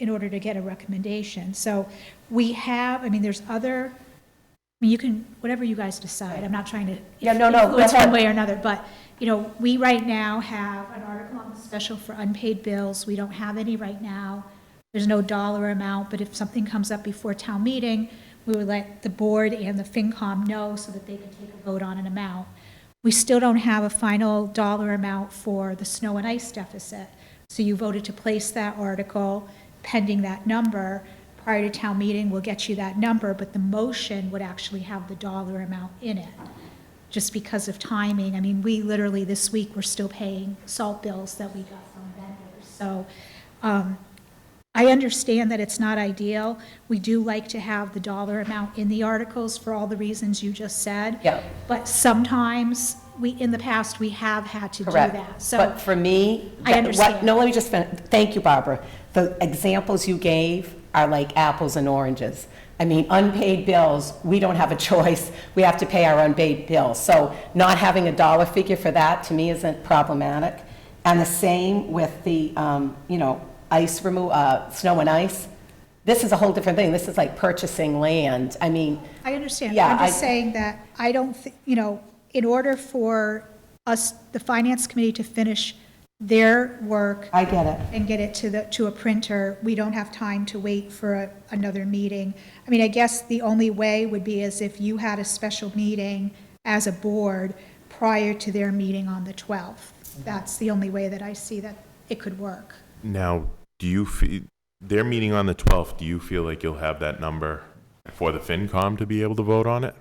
order to get a recommendation. So we have, I mean, there's other, I mean, you can, whatever you guys decide, I'm not trying to influence one way or another, but, you know, we right now have an article on the special for unpaid bills. We don't have any right now. There's no dollar amount, but if something comes up before town meeting, we would let the board and the FinCom know so that they can take a vote on an amount. We still don't have a final dollar amount for the snow and ice deficit. So you voted to place that article pending that number. Prior to town meeting, we'll get you that number, but the motion would actually have the dollar amount in it, just because of timing. I mean, we literally, this week, we're still paying salt bills that we got from vendors. So I understand that it's not ideal. We do like to have the dollar amount in the articles for all the reasons you just said. Yeah. But sometimes, in the past, we have had to Correct. do that. So But for me, I understand. No, let me just finish. Thank you, Barbara. The examples you gave are like apples and oranges. I mean, unpaid bills, we don't have a choice. We have to pay our unpaid bills. So not having a dollar figure for that, to me, isn't problematic. And the same with the, ice snow and ice. This is a whole different thing. This is like purchasing land. I mean. I understand. Yeah, I'm just saying that I don't, in order for us, the finance committee, to finish their work. I get it. And get it to a printer, we don't have time to wait for another meeting. I mean, I guess the only way would be as if you had a special meeting as a board prior to their meeting on the 12th. That's the only way that I see that it could work. Now, do you feel, their meeting on the 12th, do you feel like you'll have that number for the FinCom to be able to vote on it?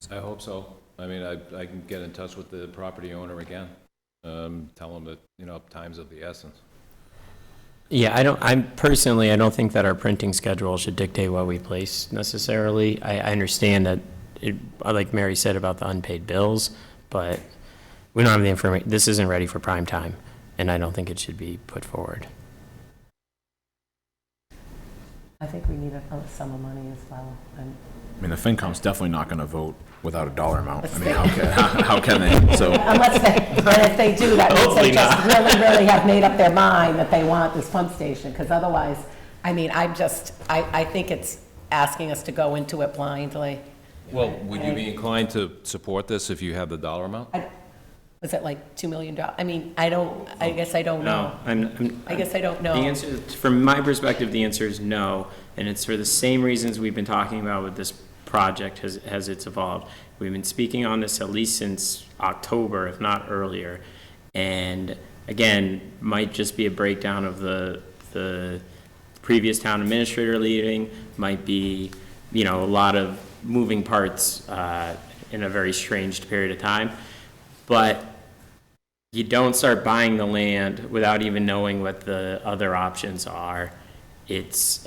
I hope so. I mean, I can get in touch with the property owner again, tell them that, time's of the essence. Yeah, I don't think that our printing schedule should dictate what we place necessarily. I understand that, like Mary said about the unpaid bills, but we don't have the information. This isn't ready for prime time, and I don't think it should be put forward. I think we need a sum of money as well. I mean, the FinCom's definitely not going to vote without a dollar amount. I mean, how can they? So Unless and if they do, that means they just really have made up their mind that they want this pump station, because otherwise, I mean, I think it's asking us to go into it blindly. Well, would you be inclined to support this if you have the dollar amount? Was it like $2 million? I mean, I guess I don't know. I guess I don't know. The answer, from my perspective, the answer is no, and it's for the same reasons we've been talking about with this project as it's evolved. We've been speaking on this at least since October, if not earlier, and again, might just be a breakdown of the previous town administrator leaving, might be, a lot of moving parts in a very strange period of time, but you don't start buying the land without even knowing what the other options are.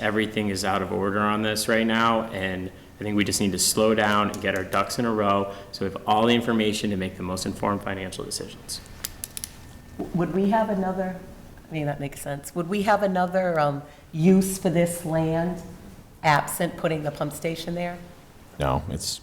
Everything is out of order on this right now, and I think we just need to slow down and get our ducks in a row so we have all the information to make the most informed financial decisions. Would we have another, I mean, that makes sense. Would we have another use for this land absent putting the pump station there? no, it's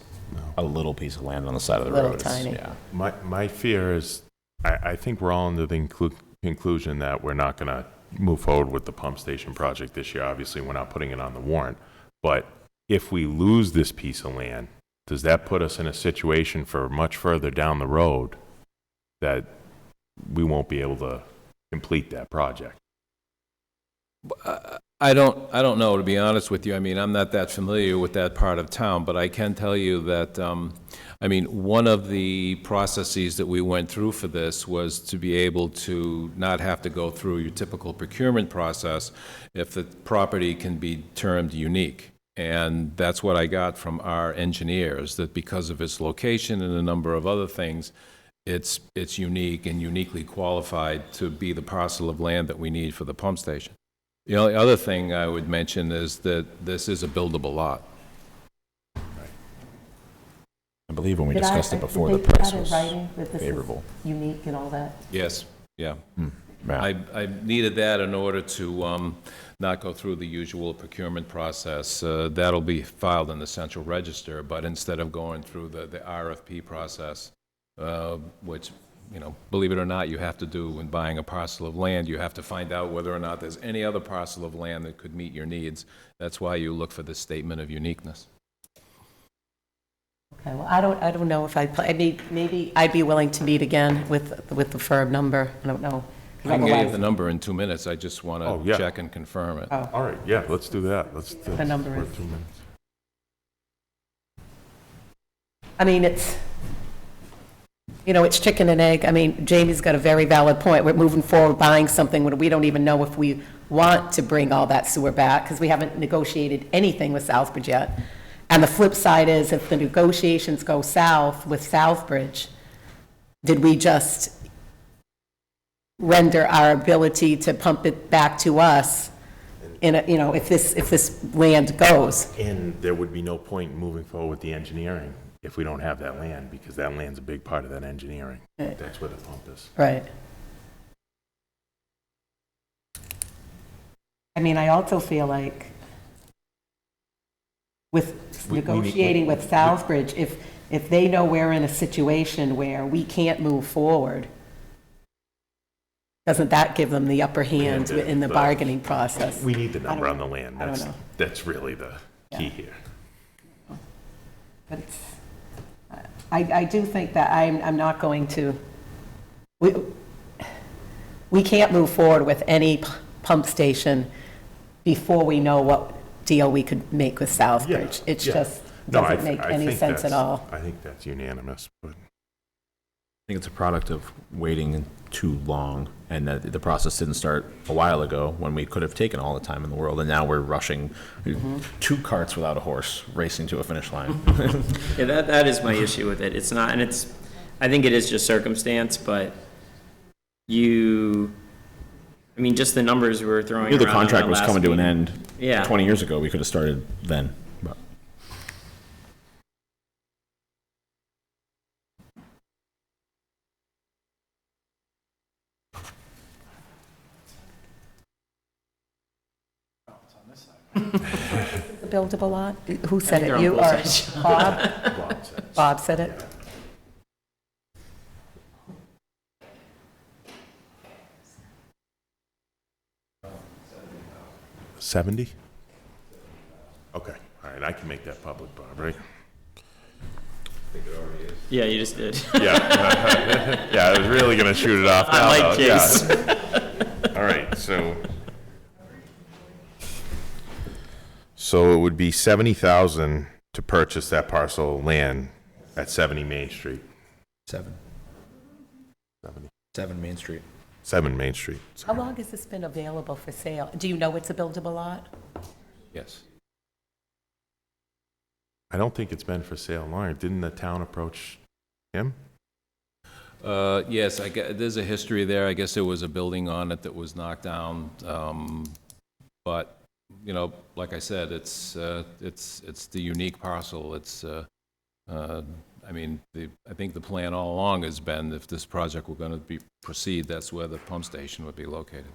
a little piece of land on the side of the Little road. tiny. Yeah. My fear is, I think we're all under the conclusion that we're not going to move forward with the pump station project this year. Obviously, we're not putting it on the warrant. But if we lose this piece of land, does that put us in a situation for much further down the road that we won't be able to complete that project? I don't know, to be honest with you. I mean, I'm not that familiar with that part of town, but I can tell you that, one of the processes that we went through for this was to be able to not have to go through your typical procurement process if the property can be termed unique. And that's what I got from our engineers, that because of its location and a number of other things, it's unique and uniquely qualified to be the parcel of land that we need for the pump station. The only other thing I would mention is that this is a buildable lot. I believe when we Did I- discussed it before, the did they put price that in was writing, that this is favorable. unique and all that? Yes, yeah. Yeah. I needed that in order to not go through the usual procurement process. That'll be filed in the central register, but instead of going through the RFP process, which, you know, believe it or not, you have to do when buying a parcel of land, you have to find out whether or not there's any other parcel of land that could meet your needs. That's why you look for the statement of uniqueness. Okay, well, I don't know if maybe I'd be willing to meet again with the firm number. I don't know. 'Cause I can get you otherwise- the number in 2 minutes, I just want Oh, to yeah. check and confirm it. Oh. All right, yeah, let's do that. The number we're is- 2 minutes. I mean, it's, you know, it's chicken and egg. I mean, Jamie's got a very valid point. We're moving forward, buying something when we don't even know if we want to bring all that sewer back, because we haven't negotiated anything with Southbridge yet. And the flip side is, if the negotiations go south with Southbridge, did we just render our ability to pump it back to us in a, you know, if this land goes? And there would be no point in moving forward with the engineering if we don't have that land, because that land's a big part of that engineering. Right. That's where the pump is. Right. I mean, I also feel like with negotiating with Southbridge, if they know we're in a situation where we can't move forward, doesn't that give them the upper hand Yeah, in the but bargaining process? We need the number on the know. land. I don't know. That's really the key Yeah. here. But it's, I do think that I'm not going to, we can't move forward with any pump station before we know what deal we could make with Southbridge. Yeah, It yeah. just No, doesn't make I any think sense at that's- all. I think that's unanimous, but I think it's a product of waiting too long, and that the process didn't start a while ago when we could have taken all the time in the world, and now we're rushing 2 carts without a horse racing to a finish line. Yeah, that is my issue with it. It's not, and it's, I think it is just circumstance, but I mean, just the numbers we were throwing Knew the around on contract that was last coming to an meeting. end Yeah. 20 years ago. We could have started then. But The buildable lot? Who said they're it? on You both or sides. Bob? Bob said it? 70? Okay, all right, I can make that public, Bob, right? Yeah, you just did. Yeah. Yeah, I was really gonna shoot it off now. I like though. Yeah. Case. All right, so it would be 70,000 to purchase that parcel of land at 70 Main Street. 7 Main Street. 7 Main Street. How long has this been available for sale? Do you know it's a buildable lot? Yes. I don't think it's been for sale long. Didn't the town approach him? Yes, there's a history there. I guess there was a building on it that was knocked down. But, you know, like I said, it's the unique parcel. I mean, I think the plan all along has been, if this project were going to proceed, that's where the pump station would be located.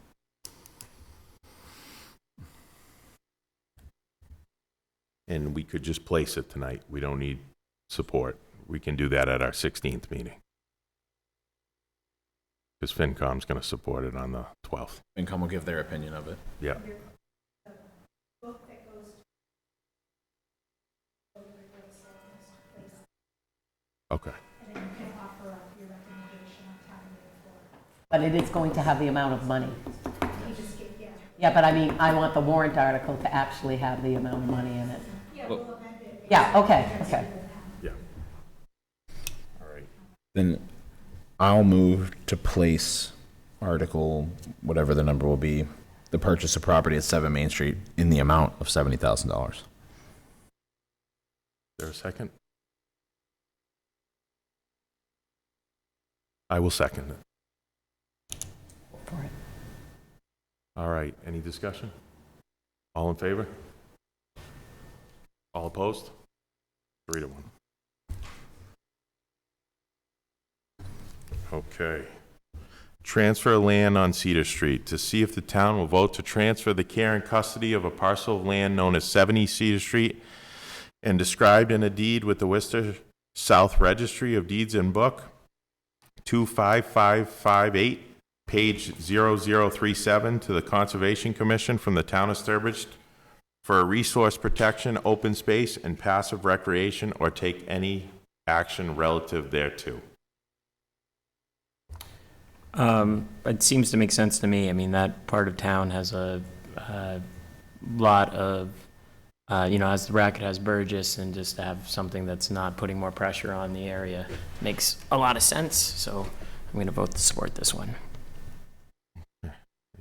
And we could just place it tonight. We don't need support. We can do that at our 16th meeting. Because FinCom's going to support it on the 12th. FinCom will give their opinion of it. Yeah. Okay. But it is going to have the amount of money. Yeah, but I mean, I want the warrant article to actually have the amount of money in it. Yeah, okay, okay. Yeah. All right. Then I'll move to place article, whatever the number will be, the purchase of property at 7 Main Street in the amount of $70,000. Is there a second? I will second it. For it. All right, any discussion? All in favor? All opposed? 3-1. Okay. Transfer land on Cedar Street. To see if the town will vote to transfer the care and custody of a parcel of land known as 70 Cedar Street and described in a deed with the Worcester South Registry of Deeds and Book 25558, page 0037, to the Conservation Commission from the town of Sturbridge for a resource protection, open space, and passive recreation, or take any action relative thereto. It seems to make sense to me. I mean, that part of town has a lot of, as the racket has Burgess, and just to have something that's not putting more pressure on the area makes a lot of sense. So I'm going to vote to support this one. Any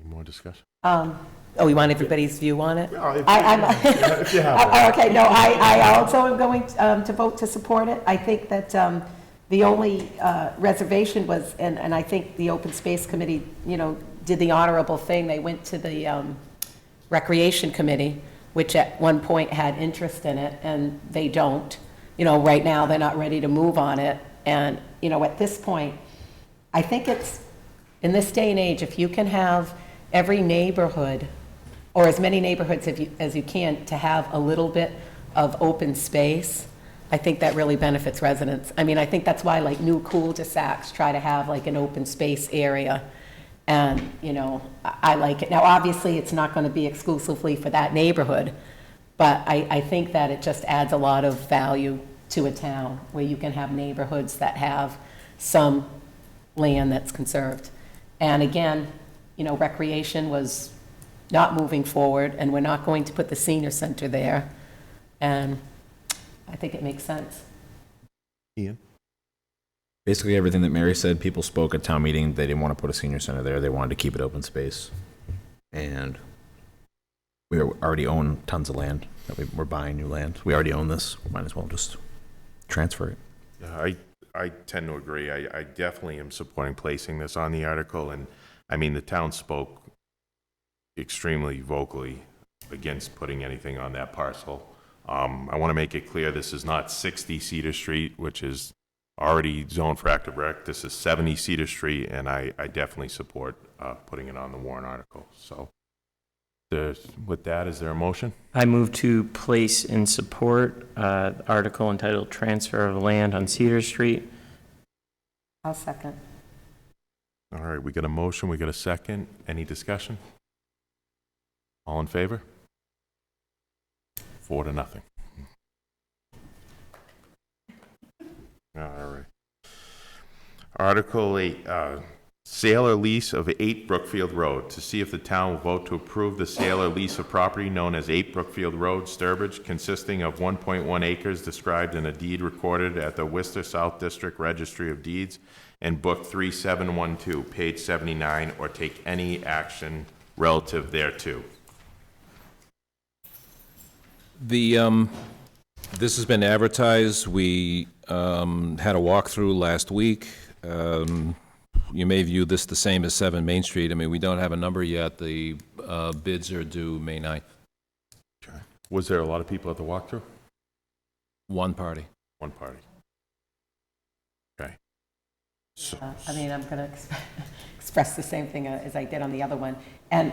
more discussion? You want everybody's view on it? If you have Okay, no, I also am going to vote to support it. I think that the only reservation was, and I think the Open Space Committee, did the honorable thing. They went to the Recreation Committee, which at one point had interest in it, and they don't. Right now, they're not ready to move on it. And, at this point, I think it's, in this day and age, if you can have every neighborhood, or as many neighborhoods as you can, to have a little bit of open space, I think that really benefits residents. I mean, I think that's why new cul-de-sacs try to have an open space area. And, I like it. Now, obviously, it's not going to be exclusively for that neighborhood, but I think that it just adds a lot of value to a town where you can have neighborhoods that have some land that's conserved. And again, recreation was not moving forward, and we're not going to put the senior center there. And I think it makes sense. Ian? Basically, everything that Mary said, people spoke at town meeting. They didn't want to put a senior center there. They wanted to keep it open space. And we already own tons of land. We're buying new land. We already own this. We might as well just transfer it. Yeah, I tend to agree. I definitely am supporting placing this on the article. And, I mean, the town spoke extremely vocally against putting anything on that parcel. I want to make it clear this is not 60 Cedar Street, which is already zoned for active rec. This is 70 Cedar Street, and I definitely support putting it on the warrant article. So with that, is there a motion? I move to place and support article entitled Transfer of Land on Cedar Street. I'll second. All right, we got a motion, we got a second. Any discussion? All in favor? 4-0. All right. Article 8, sale or lease of 8 Brookfield Road. To see if the town will vote to approve the sale or lease of property known as 8 Brookfield Road, Sturbidge, consisting of 1.1 acres described in a deed recorded at the Worcester South District Registry of Deeds and Book 3712, page 79, or take any action relative thereto. This has been advertised. We had a walkthrough last week. You may view this the same as 7 Main Street. I mean, we don't have a number yet. The bids are due May 9th. Okay. Was there a lot of people at the walkthrough? One party. One party. Okay. So, I mean, I'm going to express the same thing as I did on the other one. And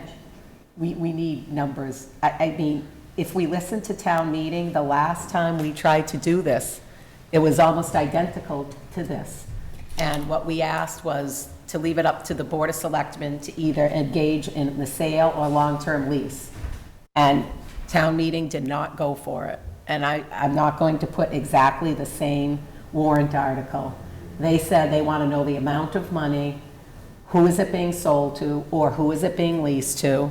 we need numbers. I mean, if we listen to town meeting, the last time we tried to do this, it was almost identical to this. And what we asked was to leave it up to the Board of Selectmen to either engage in the sale or long-term lease. And town meeting did not go for it. And I'm not going to put exactly the same warrant article. They said they want to know the amount of money, who is it being sold to, or who is it being leased to.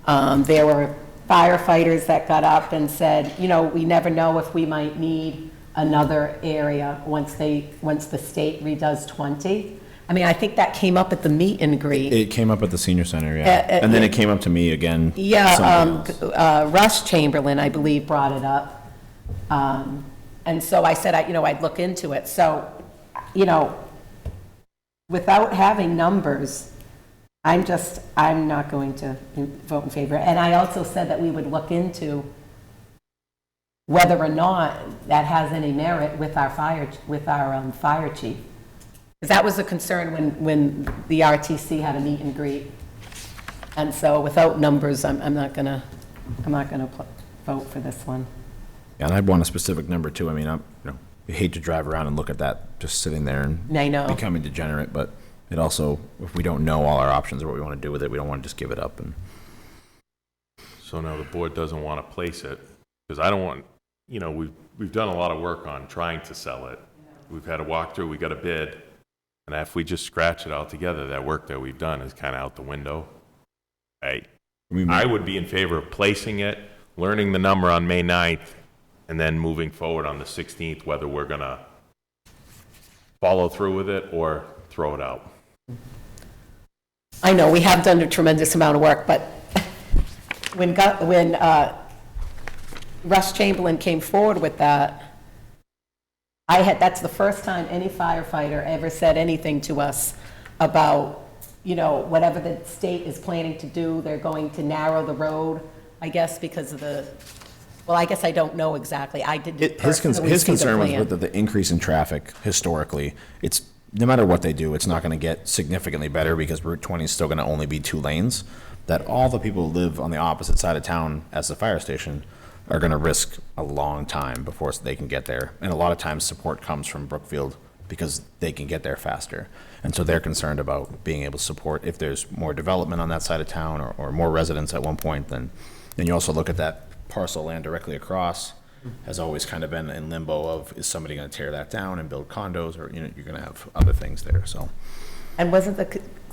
There were firefighters that got up and said, we never know if we might need another area once the state redoes 20. I mean, I think that came up at the meet and greet. It came up at the senior center, yeah. And then it came up to me again. Yeah, Russ Chamberlain, I believe, brought it up. And so I said, I'd look into it. So, without having numbers, I'm not going to vote in favor. And I also said that we would look into whether or not that has any merit with our fire chief. Because that was a concern when the RTC had a meet and greet. And so without numbers, I'm not gonna vote for this one. Yeah, and I'd want a specific number too. I mean, you hate to drive around and look at that just sitting there and I know. becoming degenerate, but it also, if we don't know all our options or what we want to do with it, we don't want to just give it up. And So now the board doesn't want to place it, because I don't want, we've done a lot of work on trying to sell it. We've had a walkthrough, we got a bid, and if we just scratch it all together, that work that we've done is kind of out the window. I would be in favor of placing it, learning the number on May 9th, and then moving forward on the 16th, whether we're going to follow through with it or throw it out. I know, we have done a tremendous amount of work, but when Russ Chamberlain came forward with that, that's the first time any firefighter ever said anything to us about, whatever the state is planning to do, they're going to narrow the road, I guess, because of I guess I don't know exactly. I didn't personally his see the concern was plan. with the increase in traffic historically. It's no matter what they do, it's not going to get significantly better because Route 20 is still going to only be 2 lanes. That all the people who live on the opposite side of town as the fire station are going to risk a long time before they can get there. And a lot of times support comes from Brookfield because they can get there faster. And so they're concerned about being able to support if there's more development on that side of town or more residents at one point. Then you also look at that parcel land directly across has always kind of been in limbo of, is somebody going to tear that down and build condos, or you're going to have other things there. So, And wasn't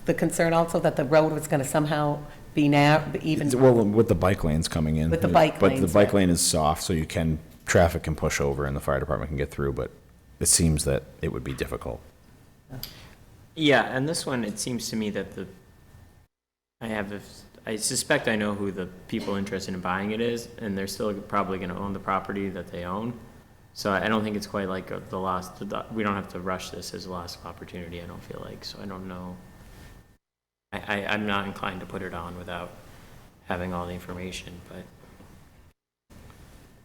the concern also that the road was going to somehow be even? well, with the bike lanes coming in, With the bike but lanes, the bike right. lane is soft, so traffic can push over and the fire department can get through. But it seems that it would be difficult. Yeah, and this one, it seems to me that I suspect I know who the people interested in buying it is, and they're still probably going to own the property that they own. So I don't think it's quite like we don't have to rush this as a lost opportunity, I don't feel like. So I don't know. I'm not inclined to put it on without having all the information,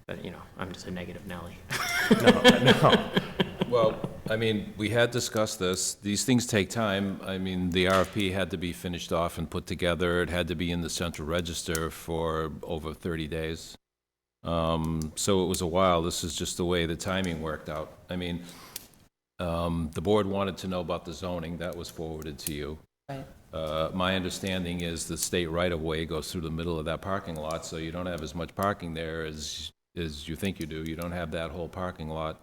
but I'm just a negative Nelly. No. Well, I mean, we had discussed this. These things take time. I mean, the RFP had to be finished off and put together. It had to be in the central register for over 30 days. So it was a while. This is just the way the timing worked out. I mean, the board wanted to know about the zoning. That was forwarded to you. Right. My understanding is the state right-of-way goes through the middle of that parking lot, so you don't have as much parking there as you think you do. You don't have that whole parking lot.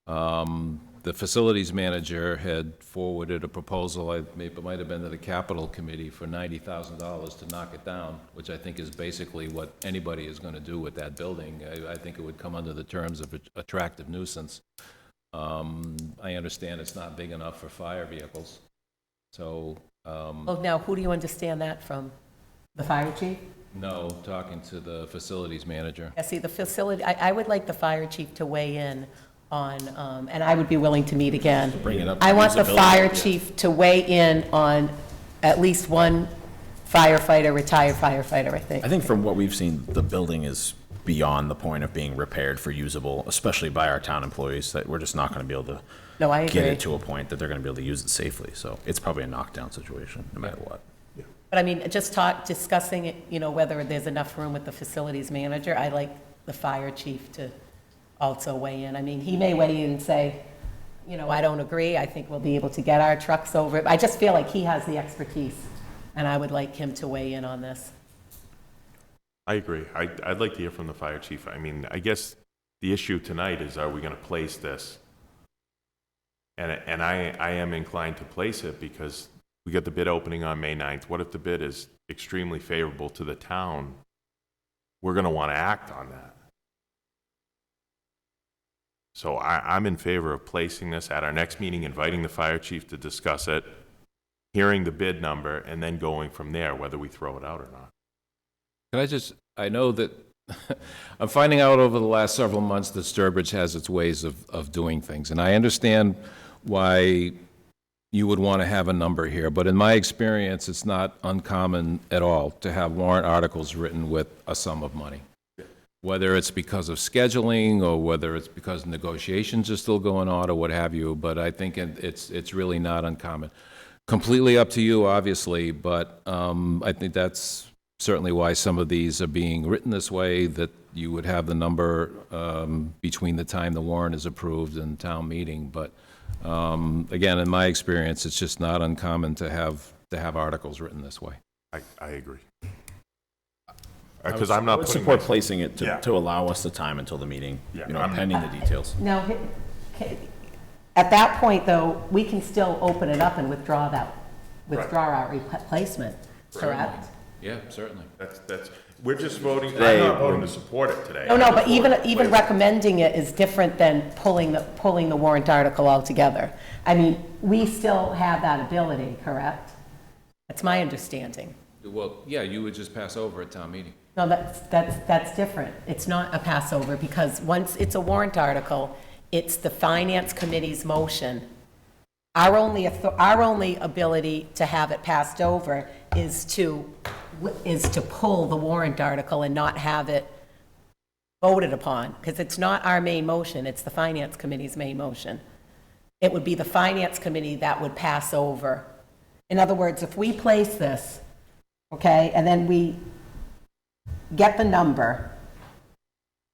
The facilities manager had forwarded a proposal, it might have been to the capital committee, for $90,000 to knock it down, which I think is basically what anybody is going to do with that building. I think it would come under the terms of attractive nuisance. I understand it's not big enough for fire vehicles. So, Well, now, who do you understand that from? The fire chief? no, talking to the facilities manager. Yeah, see, the facility, I would like the fire chief to weigh in on, and I would be willing to meet again. Bring it up. I want the Usability, fire yeah. chief to weigh in on at least one firefighter, retired firefighter, I think. I think from what we've seen, the building is beyond the point of being repaired for usable, especially by our town employees, that we're just not going to be able to No, I get agree. it to a point that they're going to be able to use it safely. So it's probably a knockdown situation, no matter what. But I mean, discussing it, whether there's enough room with the facilities manager, I like the fire chief to also weigh in. I mean, he may weigh in and say, I don't agree, I think we'll be able to get our trucks over it. I just feel like he has the expertise, and I would like him to weigh in on this. I agree. I'd like to hear from the fire chief. I mean, I guess the issue tonight is, are we going to place this? And I am inclined to place it because we got the bid opening on May 9th. What if the bid is extremely favorable to the town? We're going to want to act on that. So I'm in favor of placing this at our next meeting, inviting the fire chief to discuss it, hearing the bid number, and then going from there, whether we throw it out or not. I know that, I'm finding out over the last several months that Sturbridge has its ways of doing things. And I understand why, you would want to have a number here, but in my experience, it's not uncommon at all to have warrant articles written with a sum of money. Whether it's because of scheduling, or whether it's because negotiations are still going on, or what have you, but I think it's really not uncommon. Completely up to you, obviously, but I think that's certainly why some of these are being written this way, that you would have the number between the time the warrant is approved and town meeting, but again, in my experience, it's just not uncommon to have articles written this way. I agree. Because I'm not I would putting support my- placing it Yeah. to allow us the time until the meeting, Yeah, you know, I'm- pending the details. Now, at that point, though, we can still open it up and withdraw our replacement, correct? Yeah, certainly. That's, we're just voting, I'm Today, not voting to support it today. No, I'm but just voting to even place it. recommending it is different than pulling the warrant article altogether. I mean, we still have that ability, correct? That's my understanding. Well, yeah, you would just pass over at town meeting. No, that's different. It's not a passover, because once it's a warrant article, it's the finance committee's motion. Our only ability to have it passed over is to pull the warrant article and not have it voted upon, because it's not our main motion, it's the finance committee's main motion. It would be the finance committee that would pass over. In other words, if we place this, okay, and then we get the number,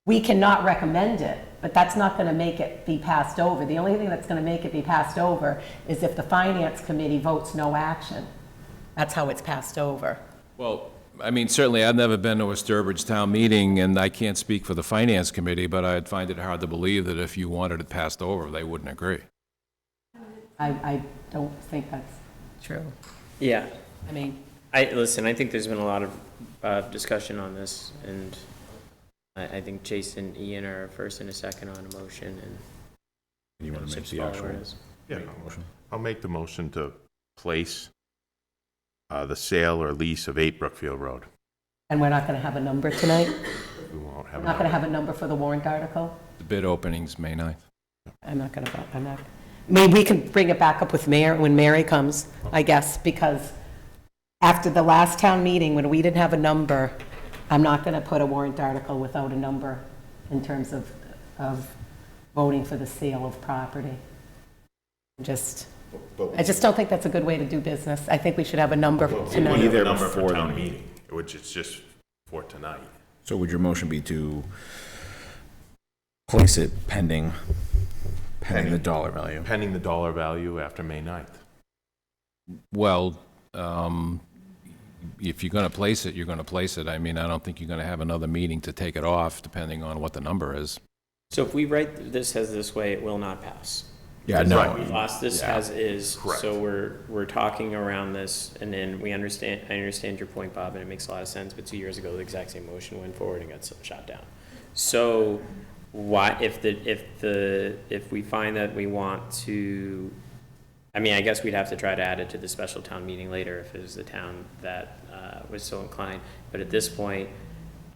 we cannot recommend it, but that's not going to make it be passed over. The only thing that's going to make it be passed over is if the finance committee votes no action. That's how it's passed over. Well, I mean, certainly, I've never been to a Sturbridge town meeting, and I can't speak for the finance committee, but I'd find it hard to believe that if you wanted it passed over, they wouldn't agree. I don't think that's true. Yeah. I mean, Listen, I think there's been a lot of discussion on this, and I think Jason, Ian are a first and a second on a motion, and You want to make just the follow actual where it is. Yeah, motion? I'll make the motion to place the sale or lease of 8 Brookfield Road. and we're not going to have a number tonight? We won't have. We're not going to have a number for the warrant article? The bid opening's May 9th. I'm not, I mean, we can bring it back up with Mary, when Mary comes, I guess, because after the last town meeting, when we didn't have a number, I'm not going to put a warrant article without a number in terms of voting for the sale of property. I just don't think that's a good way to do business. I think we should have a number tonight. We have Either a number before for town the meeting, which is just for tonight. So would your motion be to place it pending the dollar value? Pending the dollar value after May 9th. Well, if you're going to place it, you're going to place it. I mean, I don't think you're going to have another meeting to take it off, depending on what the number is. So if we write this as this way, it will not pass. Yeah, Because no. We lost this Yeah. as is, Correct. so we're talking around this, and then I understand your point, Bob, and it makes a lot of sense, but 2 years ago, the exact same motion went forward and got shot down. So why, if we find that we want to, I mean, I guess we'd have to try to add it to the special town meeting later if it was the town that was so inclined, but at this point,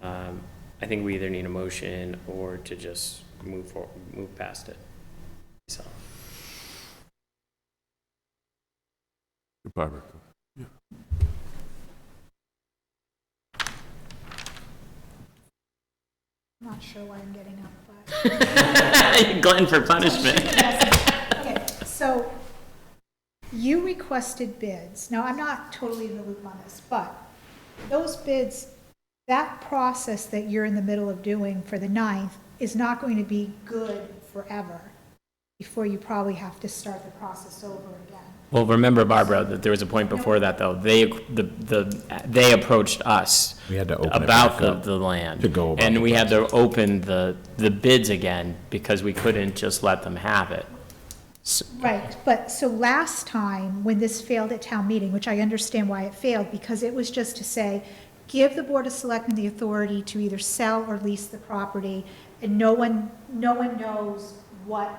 I think we either need a motion or to just move past it. So. Barbara. I'm not sure why I'm getting up, but. Glutton for punishment. Okay, so you requested bids. Now, I'm not totally in the loop on this, but those bids, that process that you're in the middle of doing for the 9th is not going to be good forever before you probably have to start the process over again. Well, remember, Barbara, that there was a point before that, though. They approached us We had to open it about back up the land. to go about And the we had to open the bids again because we couldn't just let them have it. Right, but so last time, when this failed at town meeting, which I understand why it failed, because it was just to say, give the Board of Selectmen the authority to either sell or lease the property, and no one knows what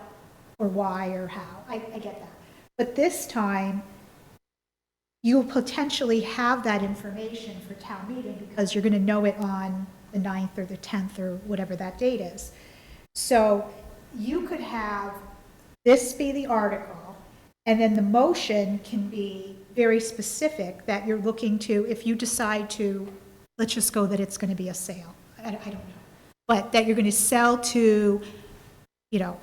or why or how. I get that. But this time, you'll potentially have that information for town meeting because you're going to know it on the 9th or the 10th or whatever that date is. So you could have this be the article, And then the motion can be very specific that you're looking to, if you decide to, let's just go that it's going to be a sale. I don't know. But that you're going to sell to,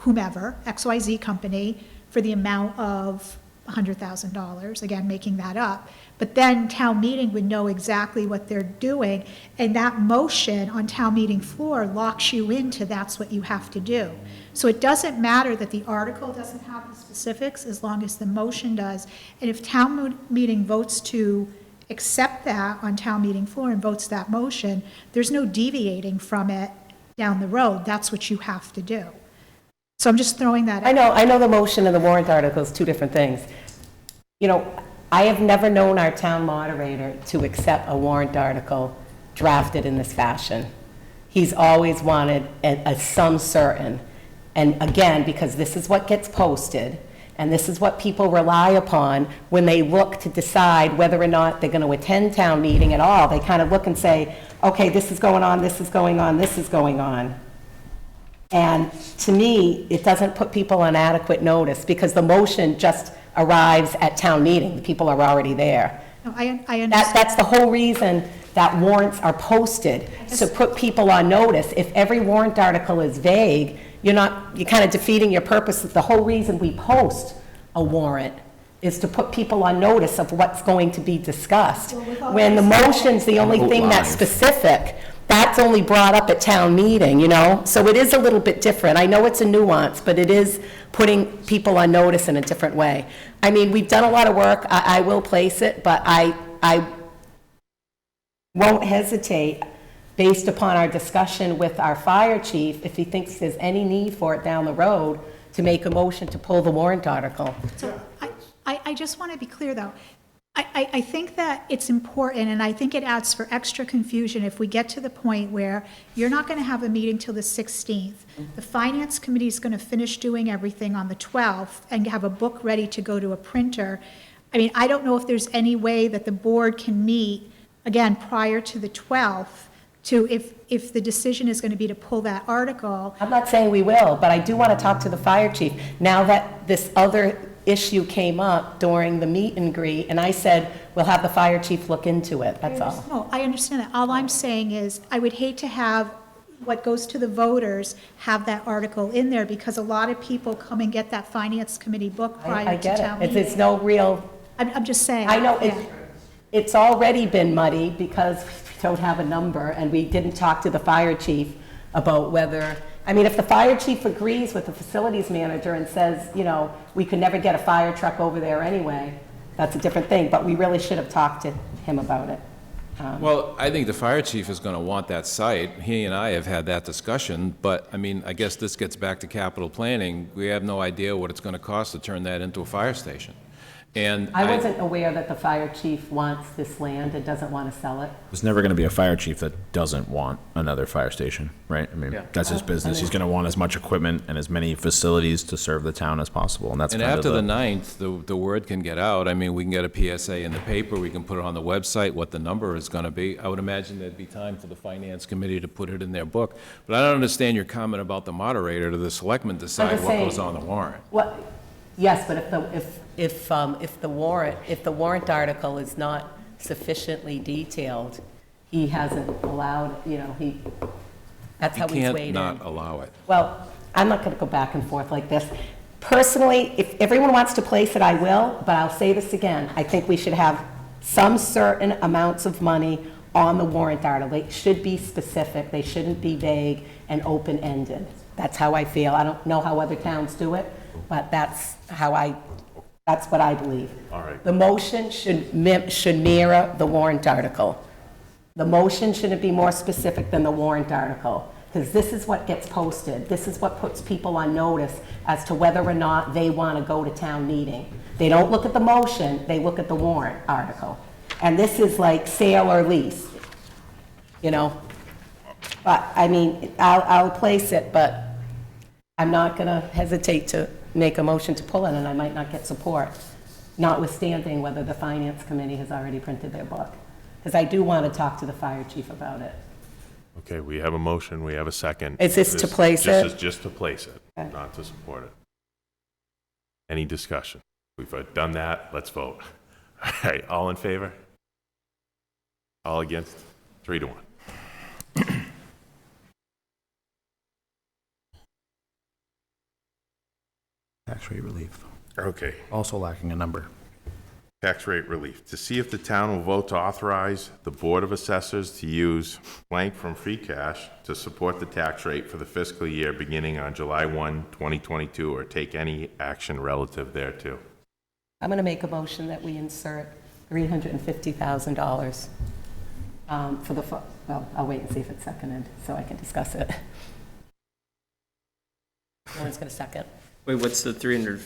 whomever, XYZ company, for the amount of $100,000, again, making that up. But then town meeting would know exactly what they're doing, and that motion on town meeting floor locks you into that's what you have to do. So it doesn't matter that the article doesn't have the specifics as long as the motion does. And if town meeting votes to accept that on town meeting floor and votes that motion, there's no deviating from it down the road. That's what you have to do. So I'm just throwing that out. I know the motion and the warrant article is two different things. I have never known our town moderator to accept a warrant article drafted in this fashion. He's always wanted a sum certain. And again, because this is what gets posted, and this is what people rely upon when they look to decide whether or not they're going to attend town meeting at all. They kind of look and say, okay, this is going on, this is going on, this is going on. And to me, it doesn't put people on adequate notice because the motion just arrives at town meeting. The people are already there. No, I understand. That's the whole reason that warrants are posted, to put people on notice. If every warrant article is vague, you're kind of defeating your purpose. The whole reason we post a warrant is to put people on notice of what's going to be discussed. When the motion's the only thing that's specific, that's only brought up at town meeting, So it is a little bit different. I know it's a nuance, but it is putting people on notice in a different way. I mean, we've done a lot of work. I will place it, but I won't hesitate, based upon our discussion with our fire chief, if he thinks there's any need for it down the road, to make a motion to pull the warrant article. So I just want to be clear, though. I think that it's important, and I think it adds for extra confusion if we get to the point where you're not going to have a meeting till the 16th. The Finance Committee is going to finish doing everything on the 12th and have a book ready to go to a printer. I mean, I don't know if there's any way that the board can meet, again, prior to the 12th, to, if the decision is going to be to pull that article. I'm not saying we will, but I do want to talk to the fire chief. Now that this other issue came up during the meet and greet, and I said, we'll have the fire chief look into it, that's all. No, I understand that. All I'm saying is, I would hate to have what goes to the voters have that article in there, because a lot of people come and get that Finance Committee book prior to town meeting. It's no real... I'm just saying. I know, it's already been muddy because we don't have a number, and we didn't talk to the fire chief about whether... I mean, if the fire chief agrees with the facilities manager and says, we could never get a fire truck over there anyway, that's a different thing, but we really should have talked to him about it. Well, I think the fire chief is going to want that site. He and I have had that discussion, but, I mean, I guess this gets back to capital planning. We have no idea what it's going to cost to turn that into a fire station. And I wasn't aware that the fire chief wants this land and doesn't want to sell it. There's never going to be a fire chief that doesn't want another fire station, right? I mean, that's his business. He's going to want as much equipment and as many facilities to serve the town as possible, and that's And kind after of the 9th, the word can get out. I mean, we can get a PSA in the paper, we can put it on the website, what the number is going to be. I would imagine there'd be time for the Finance Committee to put it in their book. But I don't understand your comment about the moderator to the selectmen decide what goes on the warrant. Yes, but if the warrant article is not sufficiently detailed, he hasn't allowed, that's how he's weighed in. He can't not allow it. Well, I'm not going to go back and forth like this. Personally, if everyone wants to place it, I will, but I'll say this again. I think we should have some certain amounts of money on the warrant article. They should be specific. They shouldn't be vague and open-ended. That's how I feel. I don't know how other towns do it, but that's what I believe. All right. The motion should mirror the warrant article. The motion shouldn't be more specific than the warrant article, because this is what gets posted. This is what puts people on notice as to whether or not they want to go to town meeting. They don't look at the motion, they look at the warrant article. And this is like sale or lease, But, I mean, I'll place it, but I'm not going to hesitate to make a motion to pull it, and I might not get support, notwithstanding whether the Finance Committee has already printed their book. Because I do want to talk to the fire chief about it. Okay, we have a motion, we have a second. Is this to place This it? is just to place it, Okay. not to support it. Any discussion? We've done that, let's vote. All right, all in favor? All against? 3-1. Tax rate relief, Okay, also lacking a number. tax rate relief. To see if the town will vote to authorize the Board of Assessors to use blank from free cash to support the tax rate for the fiscal year beginning on July 1, 2022, or take any action relative thereto. I'm going to make a motion that we insert $350,000 for the, well, I'll wait and see if it's seconded, so I can discuss it. No one's going to second. Wait, what's the 300?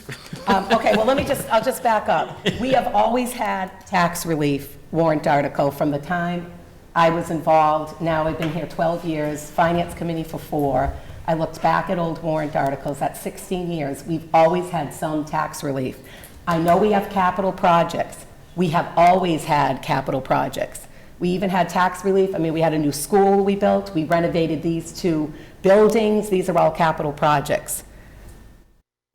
Okay, well, I'll just back up. We have always had tax relief warrant article from the time I was involved. Now I've been here 12 years, Finance Committee for 4. I looked back at old warrant articles, that's 16 years. We've always had some tax relief. I know we have capital projects. We have always had capital projects. We even had tax relief. I mean, we had a new school we built. We renovated these 2 buildings. These are all capital projects.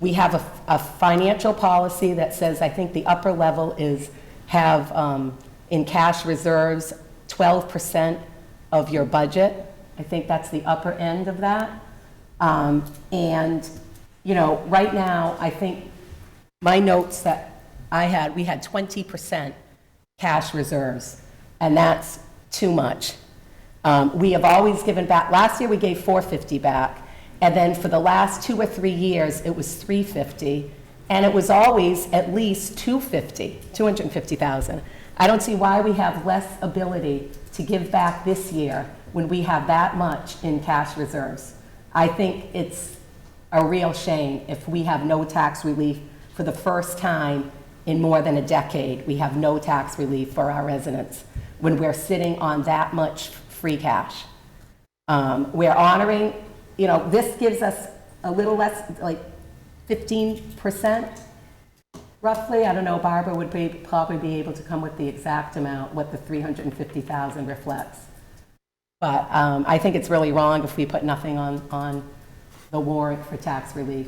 We have a financial policy that says, I think the upper level is have in cash reserves 12% of your budget. I think that's the upper end of that. And, you know, right now, I think my notes that I had, we had 20% cash reserves, and that's too much. We have always given back. Last year, we gave $450 back. And then for the last 2 or 3 years, it was $350, and it was always at least $250,000. I don't see why we have less ability to give back this year when we have that much in cash reserves. I think it's a real shame if we have no tax relief for the first time in more than a decade. We have no tax relief for our residents when we're sitting on that much free cash. We're honoring. You know, this gives us a little less, like 15%, roughly. I don't know, Barbara would probably be able to come with the exact amount, what the 350,000 reflects. But I think it's really wrong if we put nothing on the warrant for tax relief.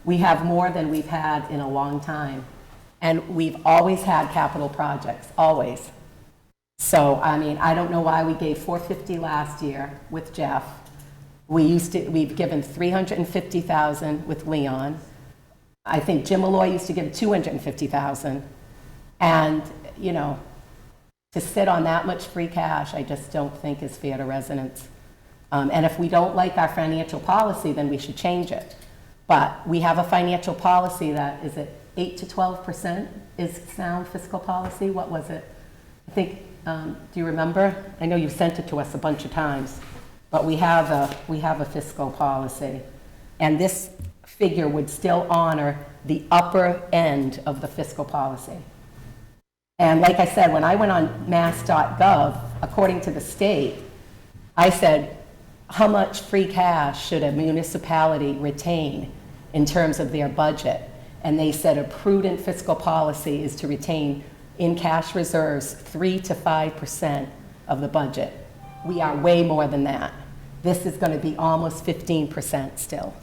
We have more than we've had in a long time. And we've always had capital projects, always. So, I mean, I don't know why we gave $450 last year with Jeff. We've given $350,000 with Leon. I think Jim Malloy used to give $250,000. And, you know, to sit on that much free cash, I just don't think is fair to residents. And if we don't like our financial policy, then we should change it. But we have a financial policy that, is it 8 to 12% is sound fiscal policy? What was it? I think, do you remember? I know you've sent it to us a bunch of times. But we have a fiscal policy, and this figure would still honor the upper end of the fiscal policy. And like I said, when I went on mass.gov, according to the state, I said, how much free cash should a municipality retain in terms of their budget? And they said a prudent fiscal policy is to retain in cash reserves 3 to 5% of the budget. We are way more than that. This is going to be almost 15% still.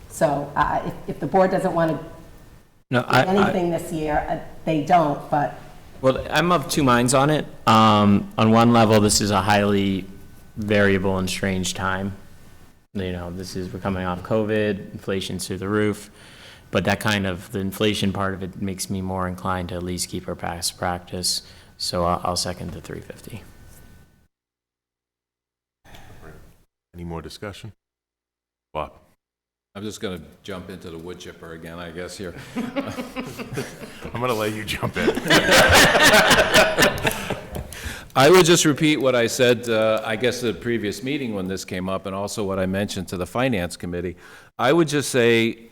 So if the board doesn't want to do anything this year, they don't, but. Well, I'm of 2 minds on it. On one level, this is a highly variable and strange time. You know, we're coming off COVID, inflation's through the roof, but that kind of, the inflation part of it makes me more inclined to at least keep our past practice. So I'll second the 350. Any more discussion? Bob? I'm just going to jump into the wood chipper again, I guess, here. I'm going to let you jump in. I would just repeat what I said, I guess, at the previous meeting when this came up, and also what I mentioned to the Finance Committee. I would just say,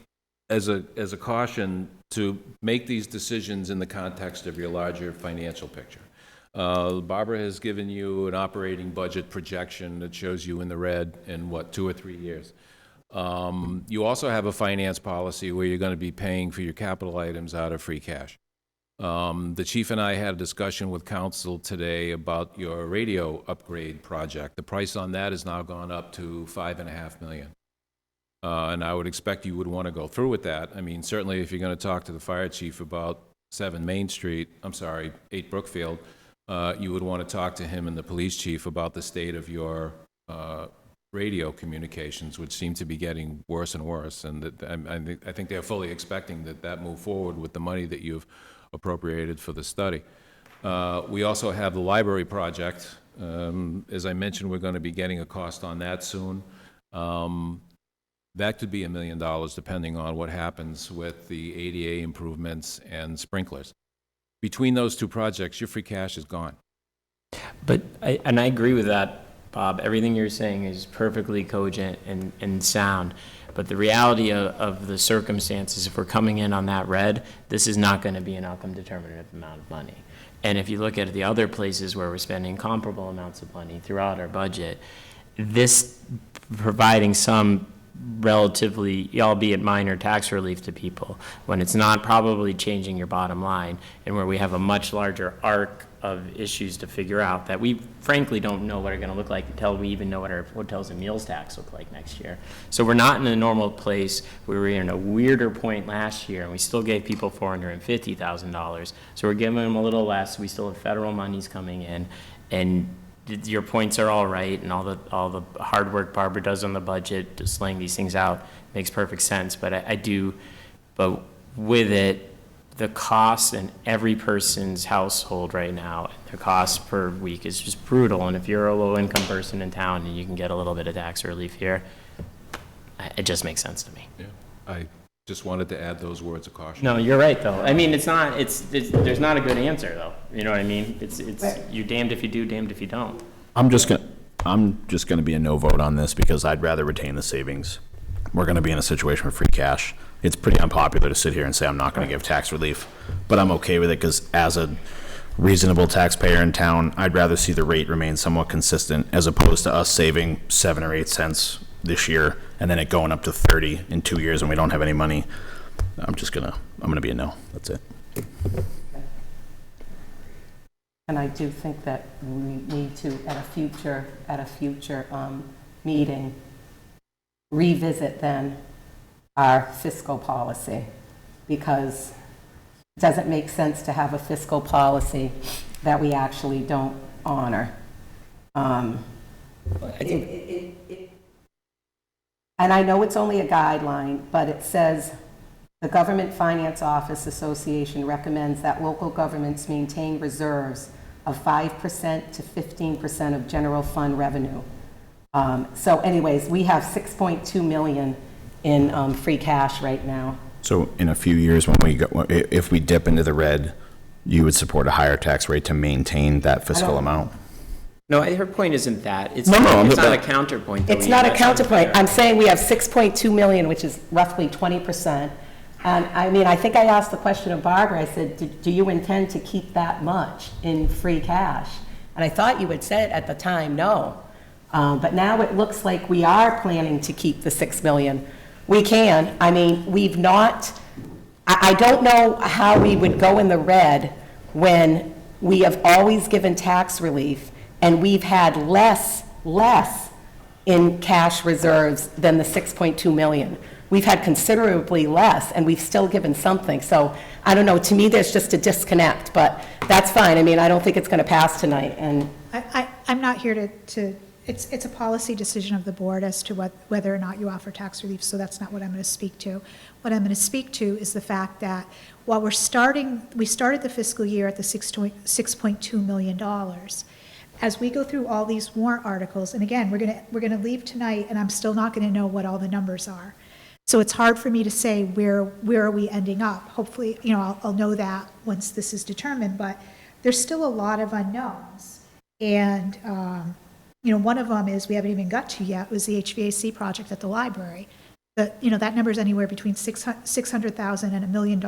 as a caution, to make these decisions in the context of your larger financial picture. Barbara has given you an operating budget projection that shows you in the red in, 2 or 3 years. You also have a finance policy where you're going to be paying for your capital items out of free cash. The chief and I had a discussion with council today about your radio upgrade project. The price on that has now gone up to $5.5 million. And I would expect you would want to go through with that. I mean, certainly if you're going to talk to the fire chief about 7 Main Street, 8 Brookfield, you would want to talk to him and the police chief about the state of your radio communications, which seem to be getting worse and worse. And that, I think they're fully expecting that move forward with the money that you've appropriated for the study. We also have the library project. As I mentioned, we're going to be getting a cost on that soon. That could be $1 million, depending on what happens with the ADA improvements and sprinklers. Between those two projects, your free cash is gone. But, I agree with that, Bob. Everything you're saying is perfectly cogent and sound. But the reality of the circumstances, if we're coming in on that red, this is not going to be an outcome determinative amount of money. And if you look at the other places where we're spending comparable amounts of money throughout our budget, this providing some relatively, albeit minor, tax relief to people, when it's not probably changing your bottom line, and where we have a much larger arc of issues to figure out that we frankly don't know what are going to look like until we even know what our hotels and meals tax look like next year. So we're not in a normal place. We were in a weirder point last year, and we still gave people $450,000. So we're giving them a little less. We still have federal monies coming in, and your points are all right, and all the hard work Barbara does on the budget, just laying these things out, makes perfect sense. But but with it, the cost in every person's household right now, the cost per week is just brutal. And if you're a low-income person in town and you can get a little bit of tax relief here, it just makes sense to me. Yeah, I just wanted to add those words of caution. No, you're right, though. I mean, it's there's not a good answer, though. You know what I mean? It's you're damned if you do, damned if you don't. I'm just gonna be a no vote on this because I'd rather retain the savings. We're gonna be in a situation with free cash. It's pretty unpopular to sit here and say I'm not gonna give tax relief, but I'm okay with it because as a reasonable taxpayer in town, I'd rather see the rate remain somewhat consistent as opposed to us saving 7 or 8 cents this year and then it going up to 30 in 2 years and we don't have any money. I'm gonna be a no. That's it. And I do think that we need to, at a future meeting, revisit then our fiscal policy, because it doesn't make sense to have a fiscal policy that we actually don't honor. And I know it's only a guideline, but it says, the Government Finance Office Association recommends that local governments maintain reserves of 5% to 15% of general fund revenue. So anyways, we have 6.2 million in free cash right now. So in a few years, if we dip into the red, you would support a higher tax rate to maintain that fiscal amount? No, her point isn't that. It's No, it's not a counterpoint. It's not a counterpoint. I'm saying we have 6.2 million, which is roughly 20%. And I mean, I think I asked the question of Barbara. I said, do you intend to keep that much in free cash? And I thought you had said at the time, no. But now it looks like we are planning to keep the 6 million. We can. I mean, we've not, I don't know how we would go in the red when we have always given tax relief and we've had less in cash reserves than the 6.2 million. We've had considerably less, and we've still given something. So, I don't know, to me, there's just a disconnect, but that's fine. I mean, I don't think it's going to pass tonight, and I'm not here to it's a policy decision of the board as to whether or not you offer tax relief, so that's not what I'm going to speak to. What I'm going to speak to is the fact that while we started the fiscal year at the $6.2 million. As we go through all these warrant articles, and again, we're going to leave tonight, and I'm still not going to know what all the numbers are. So it's hard for me to say where are we ending up. Hopefully, I'll know that once this is determined, but there's still a lot of unknowns. And, one of them is we haven't even got to yet was the HVAC project at the library. But, that number is anywhere between $600,000 and $1 million,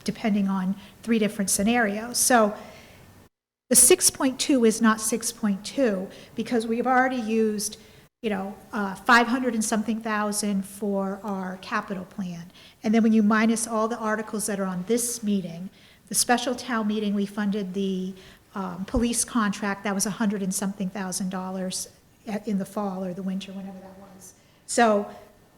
depending on 3 different scenarios. So the 6.2 is not 6.2 because we've already used 500 and something thousand for our capital plan. And then when you minus all the articles that are on this meeting, the special town meeting, we funded the police contract, that was 100 and something $1,000 in the fall or the winter, whenever that was. So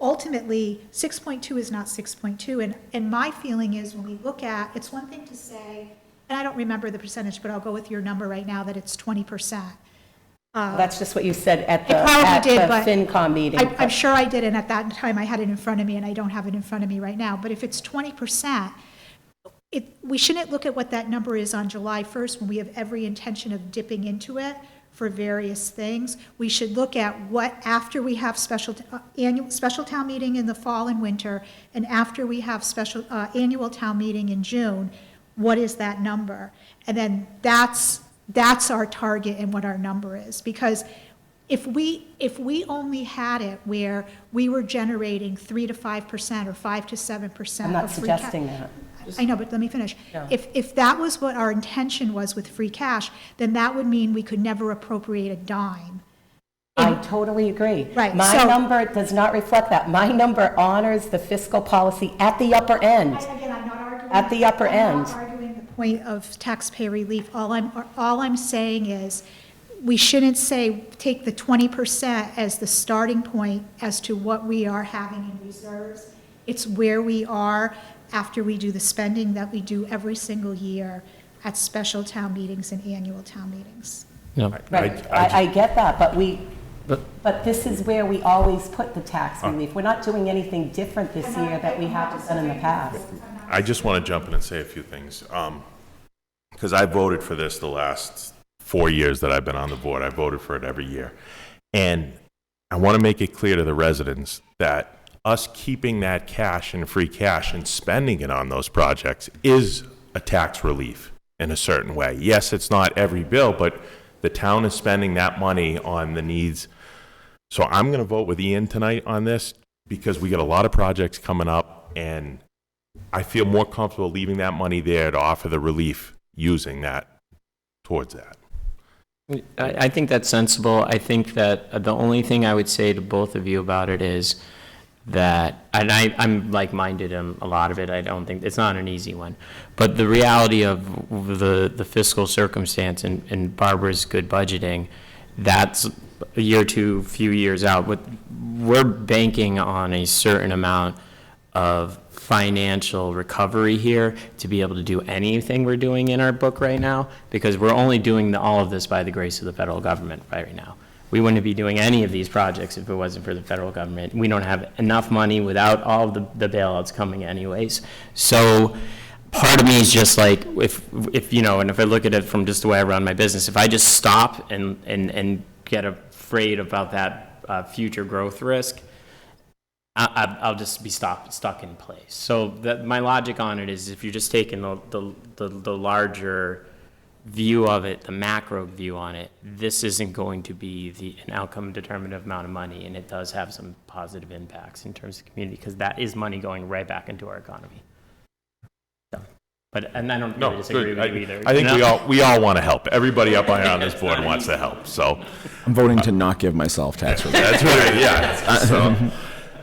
ultimately, 6.2 is not 6.2, and my feeling is when we look at, it's one thing to say, and I don't remember the percentage, but I'll go with your number right now, that it's 20%. That's just what you said at the, I probably at did, the but FinCom meeting. I'm sure I did, and at that time, I had it in front of me, and I don't have it in front of me right now. But if it's 20%, we shouldn't look at what that number is on July 1st when we have every intention of dipping into it for various things. We should look at what, after we have special town meeting in the fall and winter, and after we have annual town meeting in June, what is that number? And then that's our target and what our number is. Because if we only had it where we were generating 3 to 5% or 5 to 7% I'm not of free cash. suggesting that. I know, but let me finish. Yeah. If that was what our intention was with free cash, then that would mean we could never appropriate a dime. I totally agree. Right, My so- number does not reflect that. My number honors the fiscal policy at the upper end. Again, I'm not arguing. At the upper I'm end. not arguing the point of taxpayer relief. All I'm saying is, we shouldn't say, take the 20% as the starting point as to what we are having in reserves. It's where we are after we do the spending that we do every single year at special town meetings and annual town meetings. Right, I get that, but this is where we always put the tax relief. We're not doing anything different this year that we haven't done in the past. I just want to jump in and say a few things. Because I voted for this the last 4 years that I've been on the board. I voted for it every year. And I want to make it clear to the residents that us keeping that cash and free cash and spending it on those projects is a tax relief in a certain way. Yes, it's not every bill, but the town is spending that money on the needs. So I'm going to vote with Ian tonight on this because we got a lot of projects coming up, and I feel more comfortable leaving that money there to offer the relief using that towards that. I think that's sensible. I think that the only thing I would say to both of you about it is that, and I'm like-minded in a lot of it. I don't think, it's not an easy one. But the reality of the fiscal circumstance and Barbara's good budgeting, that's a year or two, few years out. We're banking on a certain amount of financial recovery here to be able to do anything we're doing in our book right now, because we're only doing all of this by the grace of the federal government right now. We wouldn't be doing any of these projects if it wasn't for the federal government. We don't have enough money without all of the bailouts coming anyways. So part of me is just like, if you know, and if I look at it from just the way I run my business, if I just stop and get afraid about that future growth risk, I'll just be stuck in place. So my logic on it is, if you're just taking the larger view of it, the macro view on it, this isn't going to be an outcome determinative amount of money, and it does have some positive impacts in terms of community, because that is money going right back into our economy. So, and I don't really disagree with you either. I think we all want to help. Everybody up on this board wants to help. So I'm voting to not give myself tax relief. that's right. Yeah.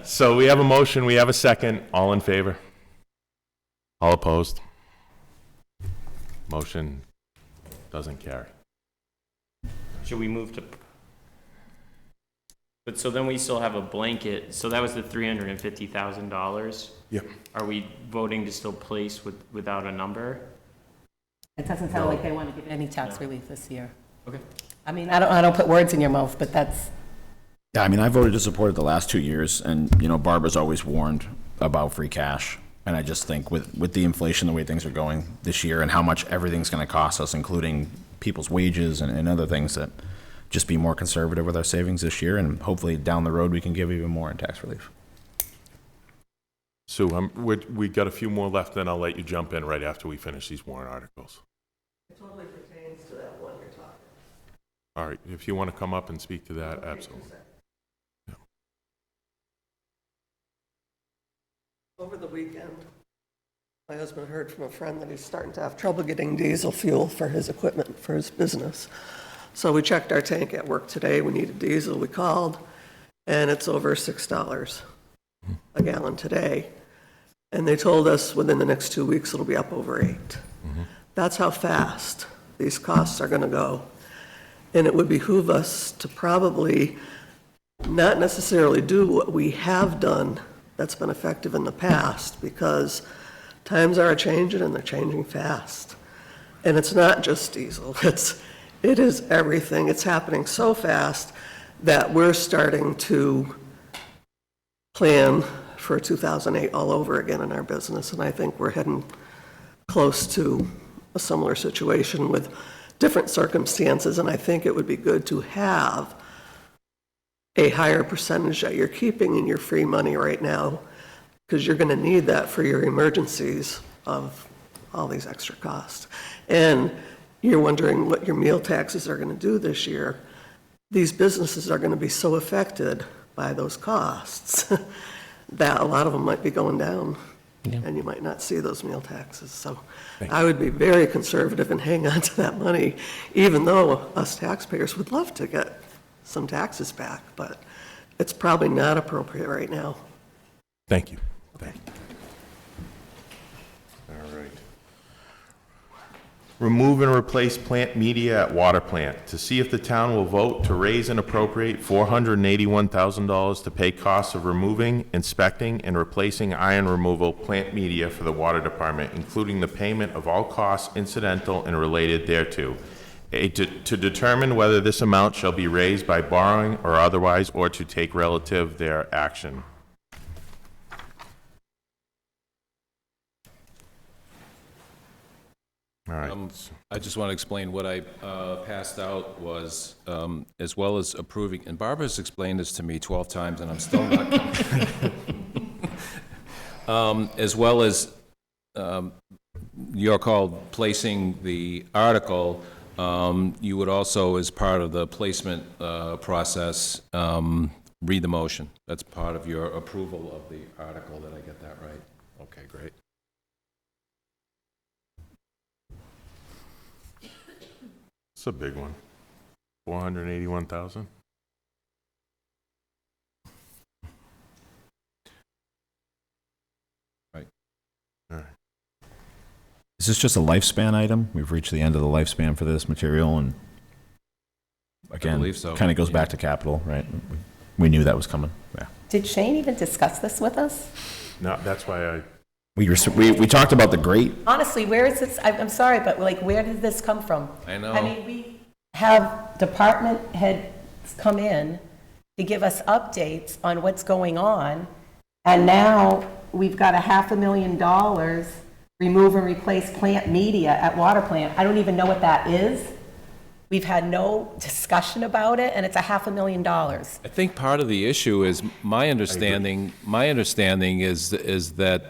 So we have a motion. We have a second. All in favor? All opposed? Motion doesn't carry. Should we move to? But so then we still have a blanket. So that was the $350,000. Yep. Are we voting to still place without a number? It doesn't sound like they want to give any tax relief this year. Okay. I mean, I don't put words in your mouth, but that's. Yeah, I mean, I voted to support it the last 2 years, and, you know, Barbara's always warned about free cash. And I just think with the inflation, the way things are going this year, and how much everything's going to cost us, including people's wages and other things, that just be more conservative with our savings this year, and hopefully down the road we can give even more in tax relief. Sue, we got a few more left, then I'll let you jump in right after we finish these warrant articles. It totally pertains to that one you're talking. All right, if you want to come up and speak to that, absolutely. Yeah. Over the weekend, my husband heard from a friend that he's starting to have trouble getting diesel fuel for his equipment, for his business. So we checked our tank at work today. We needed diesel. We called, and it's over $6 a gallon today. And they told us within the next 2 weeks it'll be up over $8. That's how fast these costs are going to go. And it would behoove us to probably not necessarily do what we have done that's been effective in the past, because times are changing and they're changing fast. And it's not just diesel, it is everything. It's happening so fast that we're starting to plan for 2008 all over again in our business, and I think we're heading close to a similar situation with different circumstances, and I think it would be good to have a higher percentage that you're keeping in your free money right now, because you're going to need that for your emergencies of all these extra costs. And you're wondering what your meal taxes are going to do this year. These businesses are going to be so affected by those costs that a lot of them might be going down, and you might not see those meal taxes. So I would be very conservative and hang on to that money, even though us taxpayers would love to get some taxes back, but it's probably not appropriate right now. Thank you. Thank you. All right. Remove and replace plant media at water plant to see if the town will vote to raise and appropriate $481,000 to pay costs of removing, inspecting, and replacing iron removal plant media for the water department, including the payment of all costs incidental and related thereto. To determine whether this amount shall be raised by borrowing or otherwise, or to take relative their action. All right. I just want to explain what I passed out was, as well as approving, and Barbara's explained this to me 12 times, and I'm still not. As well as your call placing the article, you would also, as part of the placement process, read the motion. That's part of your approval of the article. Did I get that right? Okay, great. It's a big one. 481,000. Right. All right. Is this just a lifespan item? We've reached the end of the lifespan for this material, and again, believe so. kind of goes back to capital, right? We knew that was coming. Yeah. Did Shane even discuss this with us? No, that's why I. We talked about the grate. Honestly, where is this, I'm sorry, but like, where did this come from? I know. I mean, we have department heads come in to give us updates on what's going on, and now we've got $500,000 remove and replace plant media at water plant. I don't even know what that is. We've had no discussion about it, and it's $500,000. I think part of the issue is, my understanding is that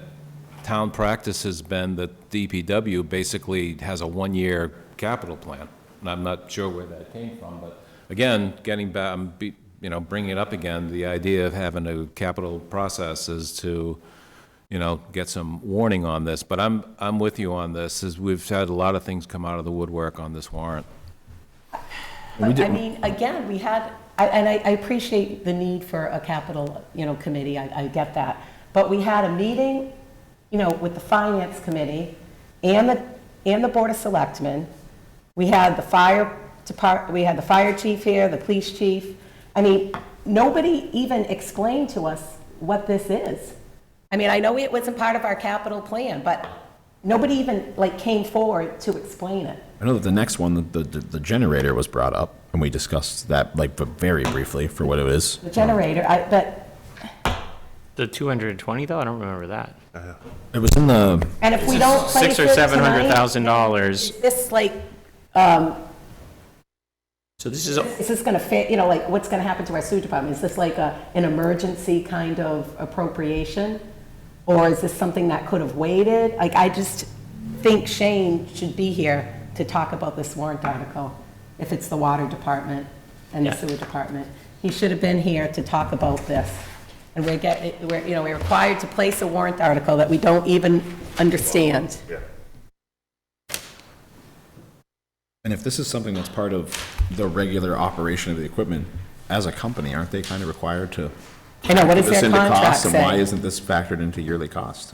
town practice has been that DPW basically has a one-year capital plan. And I'm not sure where that came from, but again, getting back, bringing it up again, the idea of having a capital process is to, get some warning on this. But I'm with you on this, is we've had a lot of things come out of the woodwork on this warrant. But, I mean, again, we had, and I appreciate the need for a capital, committee, I get that. But we had a meeting, with the finance committee and the board of selectmen. We had the fire chief here, the police chief. I mean, nobody even explained to us what this is. I mean, I know it wasn't part of our capital plan, but nobody even came forward to explain it. I know that the next one, the generator was brought up, and we discussed that very briefly for what it is. The generator, The 220 though, I don't remember that. It was in the. and if we don't place $600,000 or $700,000. is this So this is this going to fit, what's going to happen to our sewer department? Is this like an emergency kind of appropriation? Or is this something that could have waited? I just think Shane should be here to talk about this warrant article, if it's the water department and the sewer department. He should have been here to talk about this. And we're required to place a warrant article that we don't even understand. Yeah. And if this is something that's part of the regular operation of the equipment, as a company, aren't they kind of required to? I know, what does put this their into contract costs, and why say? isn't this factored into yearly costs?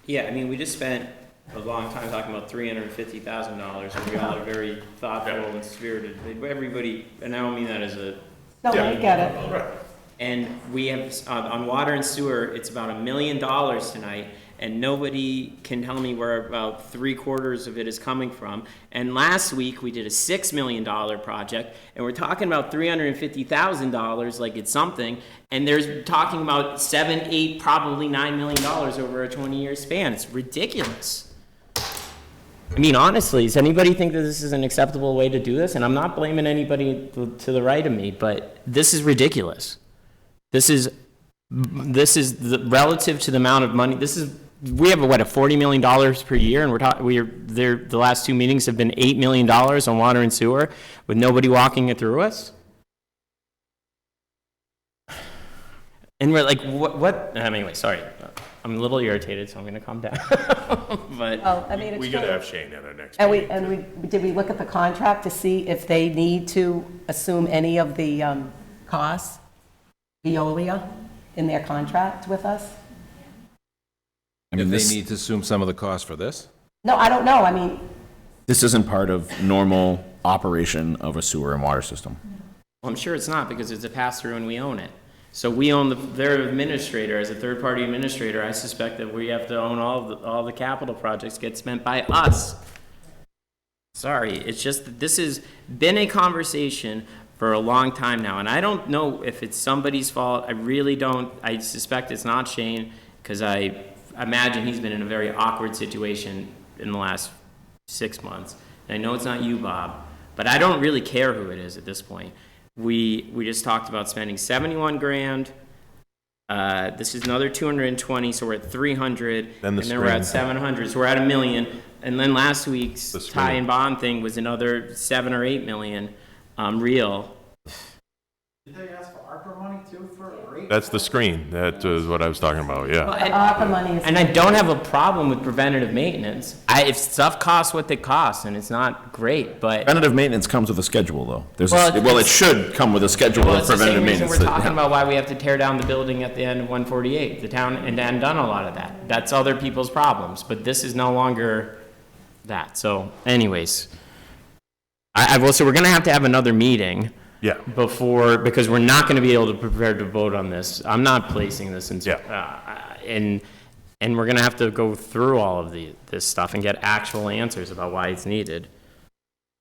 Yeah, I mean, we just spent a long time talking about $350,000, and we all are very thoughtful and spirited. Everybody, and I don't mean that as a. No, I get it. And we have, on water and sewer, it's about $1 million tonight, and nobody can tell me where about 3/4 of it is coming from. And last week, we did a $6 million project, and we're talking about $350,000 like it's something, and there's talking about 7, 8, probably $9 million over a 20-year span. It's ridiculous. I mean, honestly, does anybody think that this is an acceptable way to do this? And I'm not blaming anybody to the right of me, but this is ridiculous. This is relative to the amount of money. We have a $40 million per year, and the last 2 meetings have been $8 million on water and sewer with nobody walking it through us. And we're like, what? Anyway, sorry. I'm a little irritated, so I'm going to calm down. But Well, I mean, it's We got to true. have Shane at our next And meeting. did we look at the contract to see if they need to assume any of the costs, Veolia, in their contract with us? If they need to assume some of the cost for this? No, I don't know. I mean, This isn't part of normal operation of a sewer and water system. Well, I'm sure it's not, because it's a pass-through and we own it. So we own their administrator. As a third-party administrator, I suspect that we have to own all the capital projects get spent by us. Sorry, it's just that this has been a conversation for a long time now, and I don't know if it's somebody's fault. I really don't. I suspect it's not Shane, because I imagine he's been in a very awkward situation in the last 6 months. And I know it's not you, Bob, but I don't really care who it is at this point. We just talked about spending 71 grand. This is another 220, so we're at 300. Then the and then we're at screen. 700, so we're at $1 million. And then last week's The tie screen. and bond thing was another 7 or 8 million real. Did they ask for ARPA money too for a rate? That's the screen. That is what I was talking about, yeah. the ARPA money is. And I don't have a problem with preventative maintenance. If stuff costs what it costs, and it's not great, but Preventative maintenance comes with a schedule, though. Well, It should come with a schedule well, of it's the preventative same reason maintenance. we're talking about why we have to tear down the building at the end of 148. The town and done a lot of that. That's other people's problems, but this is no longer that. So anyways, so we're gonna have to have another meeting. Yeah. Because we're not gonna be able to prepare to vote on this. I'm not placing this in. And we're gonna have to go through all of this stuff and get actual answers about why it's needed.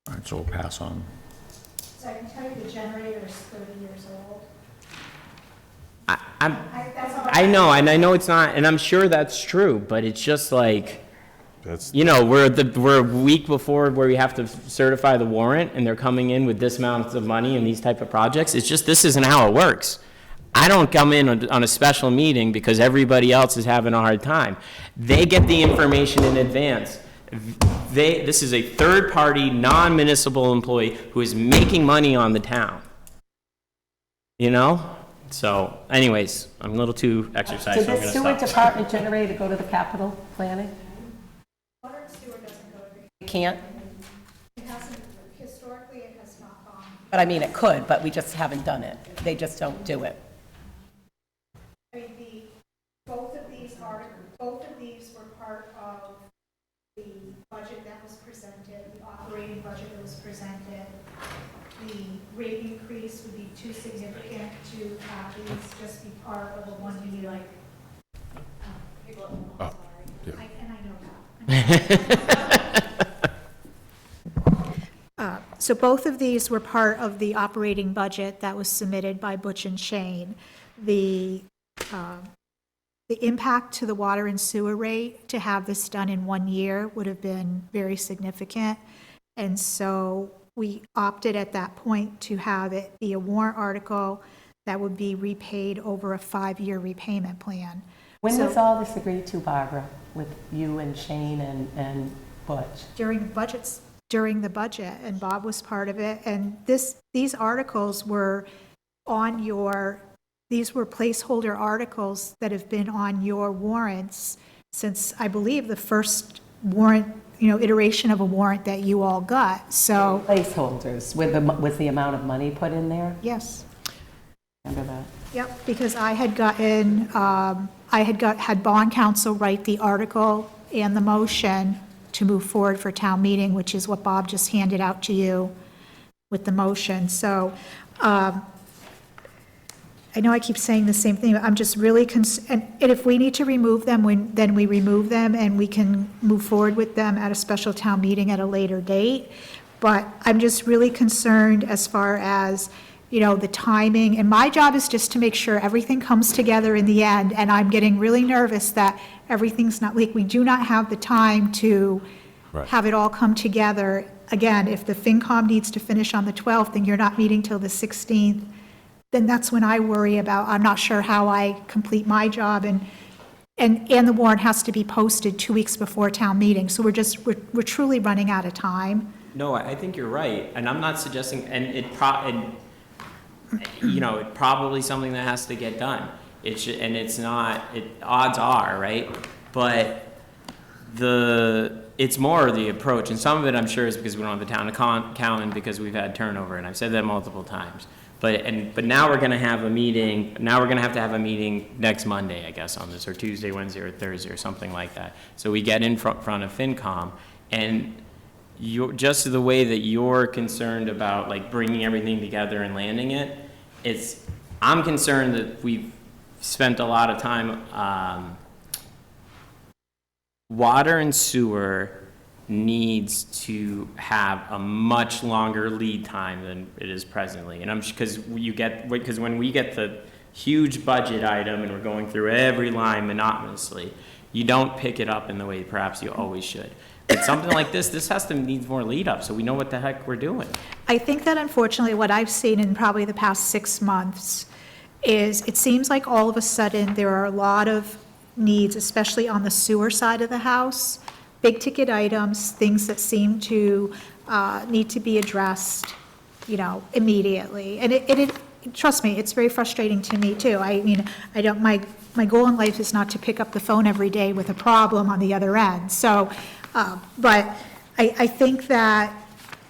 All right, so we'll pass on. So I can tell you the generator is 30 years old. That's all I know, and I know it's not, and I'm sure that's true, but it's just like, we're a week before where we have to certify the warrant, and they're coming in with this amount of money and these type of projects. It's just, this isn't how it works. I don't come in on a special meeting because everybody else is having a hard time. They get the information in advance. This is a third-party, non-municipal employee who is making money on the town. So anyways, I'm a little too exercised, Did so I'm the gonna sewer stop. department generator go to the capital planning? Water and sewer doesn't go to, It can't, it hasn't, historically it has not gone. but I mean, it could, but we just haven't done it. They just don't do it. I mean, both of these were part of the budget that was presented, the operating budget that was presented. The rate increase would be too significant to have these just be part of a 1 year, and I know that. So both of these were part of the operating budget that was submitted by Butch and Shane. The impact to the water and sewer rate to have this done in 1 year would have been very significant. And so we opted at that point to have it be a warrant article that would be repaid over a 5-year repayment plan. When So- was all this agreed to, Barbara, with you and Shane and Butch? During the budget, and Bob was part of it. And these articles were these were placeholder articles that have been on your warrants since, I believe, the first warrant, iteration of a warrant that you all got. So, Placeholders, with the amount of money put in there? yes. Remember that? Yep, because I had gotten, had bond counsel write the article and the motion to move forward for town meeting, which is what Bob just handed out to you with the motion. So, I know I keep saying the same thing, but I'm just really, and if we need to remove them, then we remove them, and we can move forward with them at a special town meeting at a later date. But I'm just really concerned as far as, the timing, and my job is just to make sure everything comes together in the end, and I'm getting really nervous that everything's not, we do not have the time to have it all come together. Again, if the FinCom needs to finish on the 12th and you're not meeting till the 16th, then that's when I worry about, I'm not sure how I complete my job, and the warrant has to be posted 2 weeks before town meeting, so we're truly running out of time. No, I think you're right, and I'm not suggesting, it's probably something that has to get done. It's not, odds are, right? But it's more the approach, and some of it I'm sure is because we don't have the town accountant, because we've had turnover, and I've said that multiple times. But now we're gonna have a meeting, now we're gonna have to have a meeting next Monday, I guess, on this, or Tuesday, Wednesday, or Thursday, or something like that. So we get in front of FinCom, and just the way that you're concerned about like bringing everything together and landing it, I'm concerned that we've spent a lot of time, water and sewer needs to have a much longer lead time than it is presently. And because when we get the huge budget item and we're going through every line monotonously, you don't pick it up in the way perhaps you always should. But something like this needs more lead up, so we know what the heck we're doing. I think that unfortunately what I've seen in probably the past 6 months is it seems like all of a sudden there are a lot of needs, especially on the sewer side of the house, big ticket items, things that seem to need to be addressed, immediately. And it trust me, it's very frustrating to me too. I mean, my goal in life is not to pick up the phone every day with a problem on the other end. So, but I think that,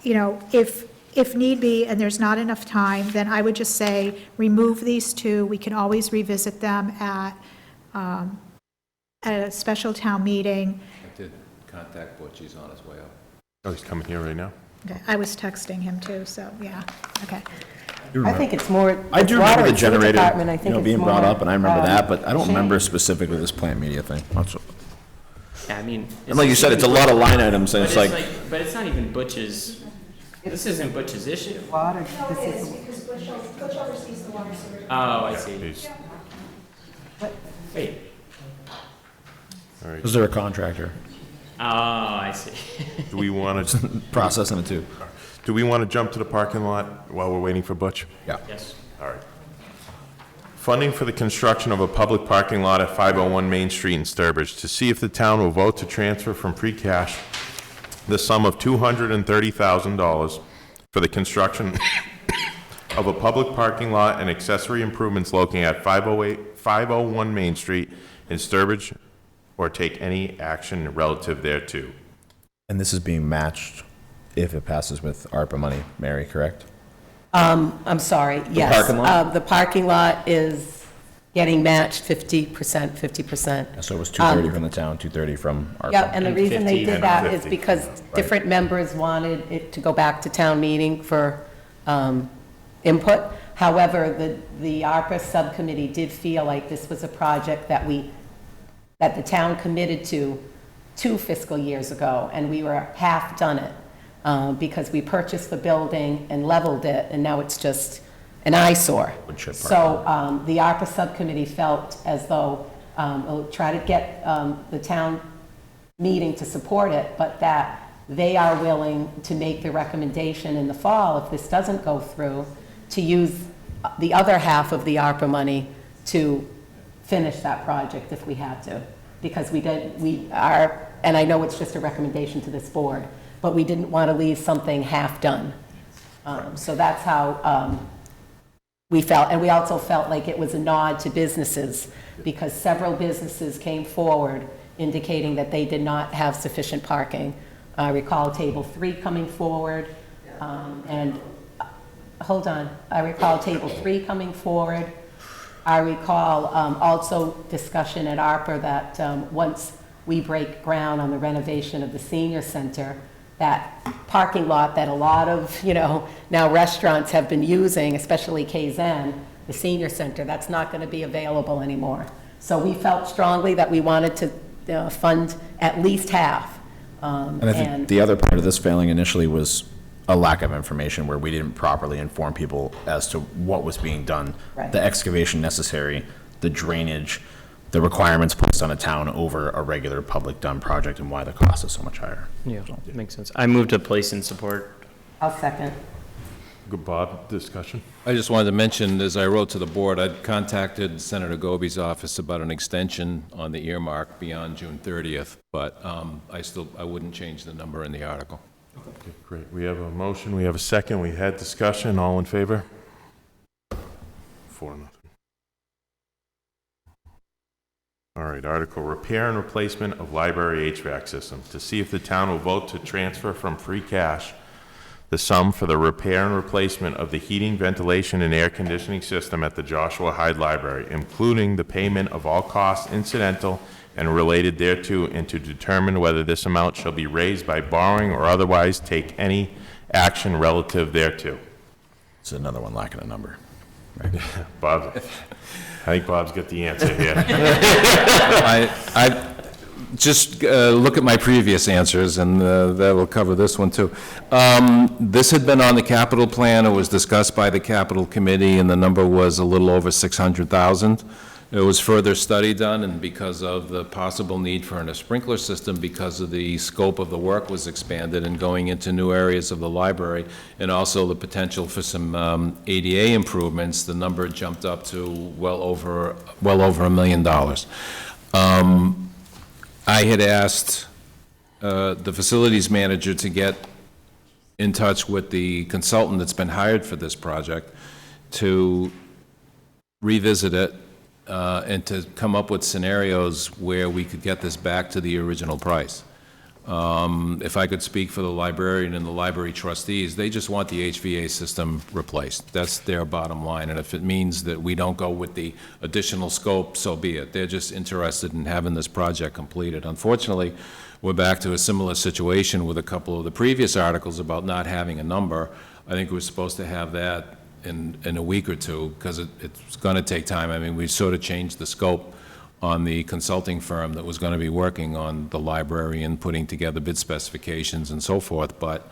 if need be and there's not enough time, then I would just say remove these two. We can always revisit them at a special town meeting. I did contact Butch, he's on his way up. Oh, he's coming here right now? Okay, I was texting him too, so, yeah, okay. I think it's more. I do remember the generator, Department, I think it's being brought more, up, and I remember that, but I don't Shane. remember specifically this plant media thing. Yeah, I mean. And like you said, it's a lot of line items, and it's like. But it's not even Butch's, this isn't Butch's issue. Water, No, it is, because Butch oversees the water sewer. Oh, I see. Wait. All right. Because they're a contractor. Oh, I see. Do we want to, Processing it too. do we want to jump to the parking lot while we're waiting for Butch? Yeah. Yes. All right. Funding for the construction of a public parking lot at 501 Main Street in Sturbridge, to see if the town will vote to transfer from free cash the sum of $230,000 for the construction of a public parking lot and accessory improvements located at 501 Main Street in Sturbridge, or take any action relative thereto. And this is being matched if it passes with ARPA money, Mary, correct? I'm sorry, yes. parking lot? The parking lot is getting matched 50%, 50%. So it was 230 from the town, 230 from ARPA. Yeah, and the reason they 50 did and that is 50. because different members wanted it to go back to town meeting for input. However, the ARPA subcommittee did feel like this was a project that the town committed to 2 fiscal years ago, and we were half done it because we purchased the building and leveled it, and now it's just an eyesore. So the ARPA subcommittee felt as though we'll try to get the town meeting to support it, but that they are willing to make the recommendation in the fall, if this doesn't go through, to use the other half of the ARPA money to finish that project if we had to. Because and I know it's just a recommendation to this board, but we didn't want to leave something half done. So that's how we felt. And we also felt like it was a nod to businesses, because several businesses came forward indicating that they did not have sufficient parking. I recall Table 3 coming forward, and hold on, I recall Table 3 coming forward. I recall also discussion at ARPA that once we break ground on the renovation of the senior center, that parking lot that a lot of, now restaurants have been using, especially Kzen, the senior center, that's not going to be available anymore. So we felt strongly that we wanted to fund at least half. And I think the other part of this failing initially was a lack of information where we didn't properly inform people as to what was being done. Right. The excavation necessary, the drainage, the requirements placed on a town over a regular public done project, and why the cost is so much higher. Yeah, makes sense. I move to place in support. I'll second. Good, Bob, discussion? I just wanted to mention, as I wrote to the board, I'd contacted Senator Goby's office about an extension on the earmark beyond June 30th, but I wouldn't change the number in the article. Okay, great. We have a motion, we have a second, we had discussion, all in favor? 4-0. All right, article, repair and replacement of library HVAC system. To see if the town will vote to transfer from free cash the sum for the repair and replacement of the heating, ventilation, and air conditioning system at the Joshua Hyde Library, including the payment of all costs incidental and related thereto, and to determine whether this amount shall be raised by borrowing or otherwise take any action relative thereto. It's another one lacking a number. Bob, I think Bob's got the answer here. I just look at my previous answers, and that will cover this one too. This had been on the capital plan. It was discussed by the capital committee, and the number was a little over 600,000. There was further study done, and because of the possible need for a sprinkler system, because of the scope of the work was expanded and going into new areas of the library, and also the potential for some ADA improvements, the number jumped up to well over $1 million. I had asked the facilities manager to get in touch with the consultant that's been hired for this project to revisit it and to come up with scenarios where we could get this back to the original price. If I could speak for the librarian and the library trustees, they just want the HVA system replaced. That's their bottom line, and if it means that we don't go with the additional scope, so be it. They're just interested in having this project completed. Unfortunately, we're back to a similar situation with a couple of the previous articles about not having a number. I think we're supposed to have that in a week or two, because it's going to take time. I mean, we sort of changed the scope on the consulting firm that was going to be working on the library and putting together bid specifications and so forth, but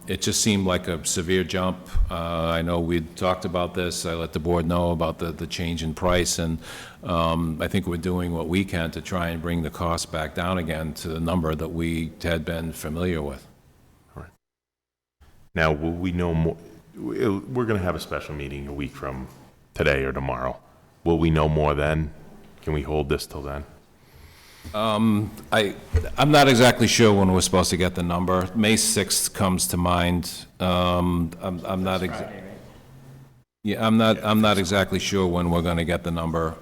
it just seemed like a severe jump. I know we'd talked about this. I let the board know about the change in price, and I think we're doing what we can to try and bring the cost back down again to the number that we had been familiar with. All right. Now, will we know more? We're going to have a special meeting a week from today or tomorrow. Will we know more then? Can we hold this till then? I'm not exactly sure when we're supposed to get the number. May 6th comes to mind. I'm not exactly sure when we're going to get the number.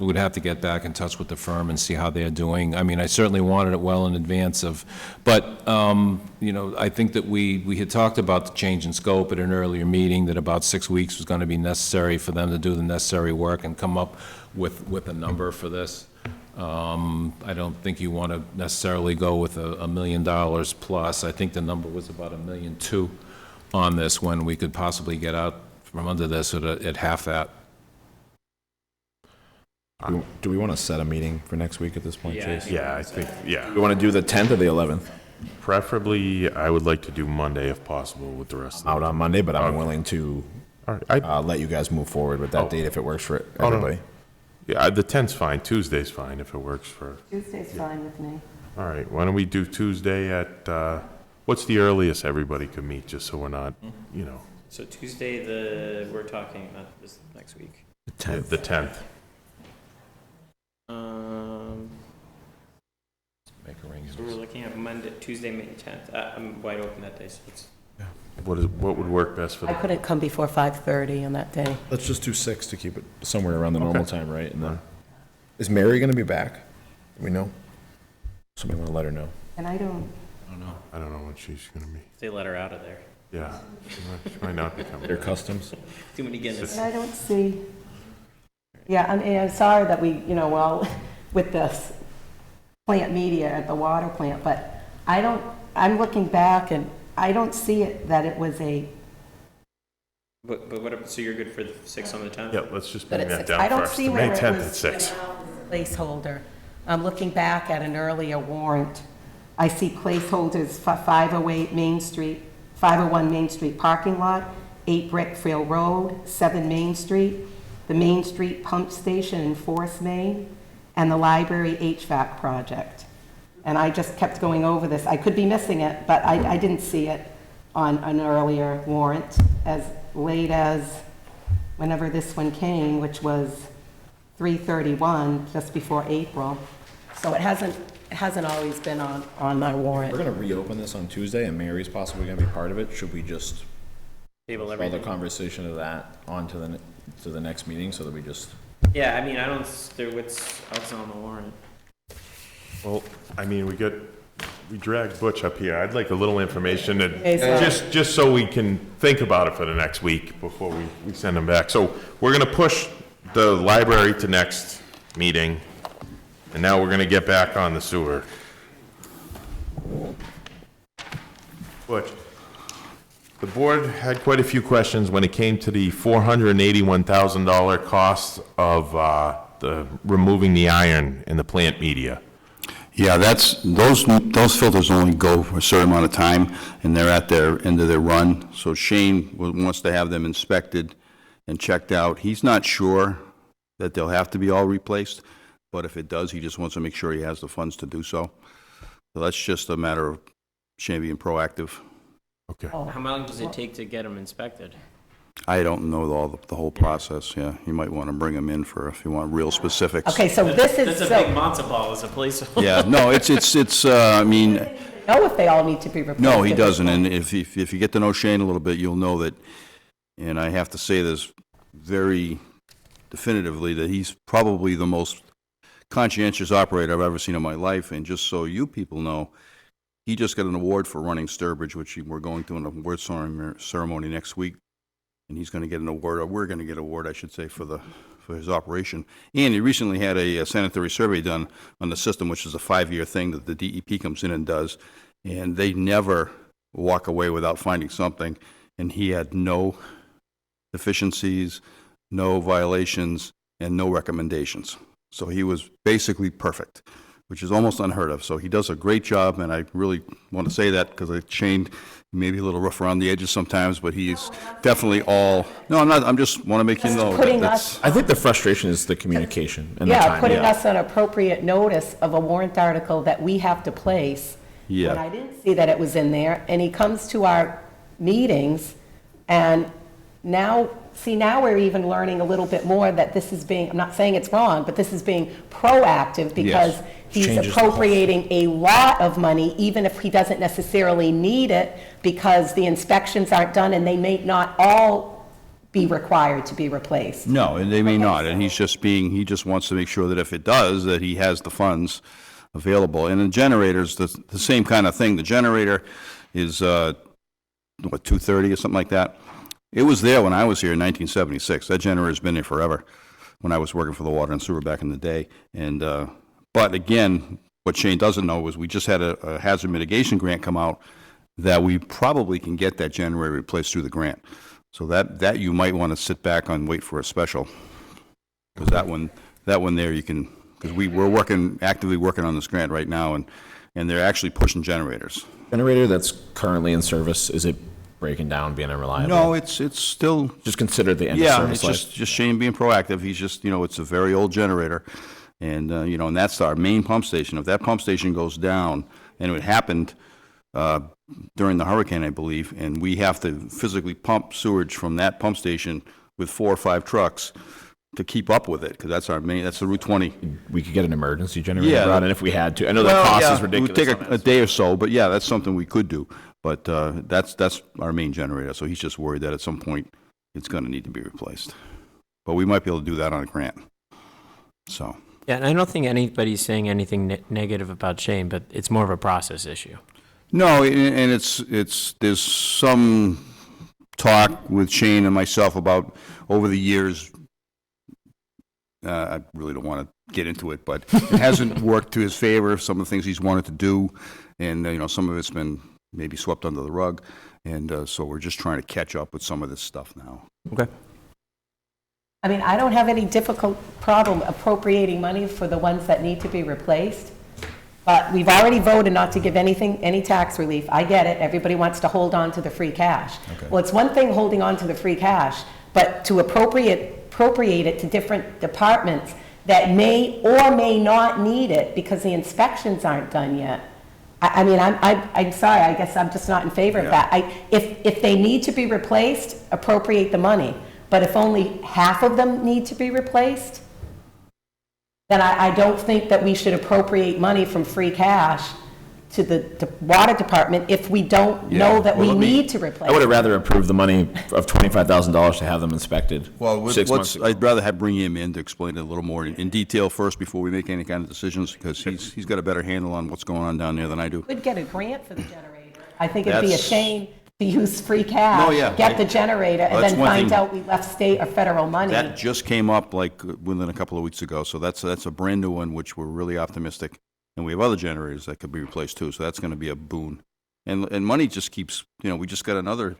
We'd have to get back in touch with the firm and see how they're doing. I mean, I certainly wanted it well in advance of, but you know, I think that we had talked about the change in scope at an earlier meeting, that about 6 weeks was going to be necessary for them to do the necessary work and come up with a number for this. I don't think you want to necessarily go with $1 million plus. I think the number was about $1.2 million on this, when we could possibly get out from under this at half that. Do we want to set a meeting for next week at this point, Chase? Yeah, I think, yeah. We want to do the 10th or the 11th? Preferably, I would like to do Monday if possible with the rest of Out on Monday, but I'm willing to All right. let you guys move forward with that date if it works for Oh, no. everybody. Yeah, the 10th's fine. Tuesday's fine if it works for. Tuesday's fine with me. All right, why don't we do Tuesday at, what's the earliest everybody could meet, just so we're not, you know. So Tuesday, we're talking about this next week. The 10th. Make arrangements. So we're looking at Tuesday, May 10th. I'm wide open that day, so it's. What would work best for I the? couldn't come before 5:30 on that day. Let's just do 6 to keep it somewhere around the normal time, right? And then, Right. is Mary going to be back? Do we know? Somebody want to let her know. And I don't, I don't know when she's gonna be. They let her out of there. Yeah, she might not be coming. Their customs? Too many Guinness. and I don't see, yeah, I mean, I'm sorry that we, you know, well, with this plant media at the water plant, but I'm looking back and I don't see it, that it was a But what, so you're good for the 6th on the 10th? Yeah, let's just But bring it's that 6. I down don't first. see May where it 10th was at 6. placeholder. I'm looking back at an earlier warrant. I see placeholders for 508 Main Street, 501 Main Street parking lot, 8 Brickfield Road, 7 Main Street, the Main Street pump station in Forest, Maine, and the library HVAC project. And I just kept going over this. I could be missing it, but I didn't see it on an earlier warrant as late as whenever this one came, which was 3/31, just before April. So it hasn't always been on my warrant. We're going to reopen this on Tuesday, and Mary's possibly going to be part of it. Should we just Table follow everything. the conversation of that on to the next meeting, so that we just... Yeah, I mean, I don't, what's else on the warrant? Well, I mean, we dragged Butch up here. I'd like a little information, Okay, so- just so we can think about it for the next week before we send him back. So we're gonna push the library to next meeting, and now we're gonna get back on the sewer. Butch, the board had quite a few questions when it came to the $481,000 cost of removing the iron in the plant media. Yeah, those filters only go for a certain amount of time, and they're at their end of their run. So Shane wants to have them inspected and checked out. He's not sure that they'll have to be all replaced, but if it does, he just wants to make sure he has the funds to do so. So that's just a matter of Shane being proactive. Okay. How long does it take to get them inspected? I don't know the whole process, yeah. You might want to bring him in if you want real specifics. Okay, so this is, That's a big matzo ball as a placeholder. Yeah, no, I mean... know if they all need to be replaced. No, he at this doesn't, point. and if you get to know Shane a little bit, you'll know that, and I have to say this very definitively, that he's probably the most conscientious operator I've ever seen in my life, and just so you people know, he just got an award for running Sturbridge, which we're going to an award ceremony next week, and he's going to get an award, or we're going to get an award, I should say, for his operation. And he recently had a sanitary survey done on the system, which is a 5-year thing that the DEP comes in and does, and they never walk away without finding something, and he had no deficiencies, no violations, and no recommendations. So he was basically perfect, which is almost unheard of. So he does a great job, and I really want to say that because Shane may be a little rough around the edges sometimes, but he's definitely all, no, I'm not, I'm just want to make you know. Putting that's- I think the frustration is the communication and the time. Yeah, putting us on appropriate notice of a warrant article that we have to place. Yeah. And I didn't see that it was in there, and he comes to our meetings, and now we're even learning a little bit more that this is being, I'm not saying it's wrong, but this is being proactive because Yes. he's Changes the whole- appropriating a lot of money, even if he doesn't necessarily need it, because the inspections aren't done and they may not all be required to be replaced. No, and they may not, and he just wants to make sure that if it does, that he has the funds available. And the generator's the same kind of thing. The generator is, 230 or something like that? It was there when I was here in 1976. That generator's been there forever, when I was working for the water and sewer back in the day. And, but again, what Shane doesn't know is we just had a hazard mitigation grant come out that we probably can get that generator replaced through the grant. So that you might want to sit back and wait for a special. Because that one there you can, because we're actively working on this grant right now, and they're actually pushing generators. Generator that's currently in service, is it breaking down, being unreliable? No, it's still, Just consider the end of yeah, service it's life. just Shane being proactive. He's just, it's a very old generator. And, and that's our main pump station. If that pump station goes down, and it happened during the hurricane, I believe, and we have to physically pump sewage from that pump station with 4 or 5 trucks to keep up with it, because that's the Route 20. We could get an emergency generator Yeah. brought in if we had to. I know the Well, cost yeah, is ridiculous. It would on take that. a day or so, but yeah, that's something we could do. But that's our main generator, so he's just worried that at some point it's going to need to be replaced. But we might be able to do that on a grant. So. Yeah, and I don't think anybody's saying anything negative about Shane, but it's more of a process issue. No, and there's some talk with Shane and myself about over the years. I really don't want to get into it, but it hasn't worked to his favor. Some of the things he's wanted to do, and some of it's been maybe swept under the rug, and so we're just trying to catch up with some of this stuff now. Okay. I mean, I don't have any difficult problem appropriating money for the ones that need to be replaced, but we've already voted not to give anything, any tax relief. I get it, everybody wants to hold on to the free cash. Okay. Well, it's one thing holding on to the free cash, but to appropriate it to different departments that may or may not need it because the inspections aren't done yet. I mean, I'm sorry, I guess I'm just not in favor of that. If they need to be replaced, appropriate the money. But if only half of them need to be replaced, then I don't think that we should appropriate money from free cash to the water department if we don't know that we need to replace. I would have rather approved the money of $25,000 to have them inspected Well, 6 months ago. I'd rather bring him in to explain it a little more in detail first before we make any kind of decisions, because he's got a better handle on what's going on down there than I do. Could get a grant for the generator. I think it'd be a That's- shame to use free cash, No, yeah. get the generator, and That's then one find thing. out we left state or federal money. That just came up like within a couple of weeks ago, so that's a brand new one, which we're really optimistic. And we have other generators that could be replaced too, so that's going to be a boon. And money just keeps, we just got another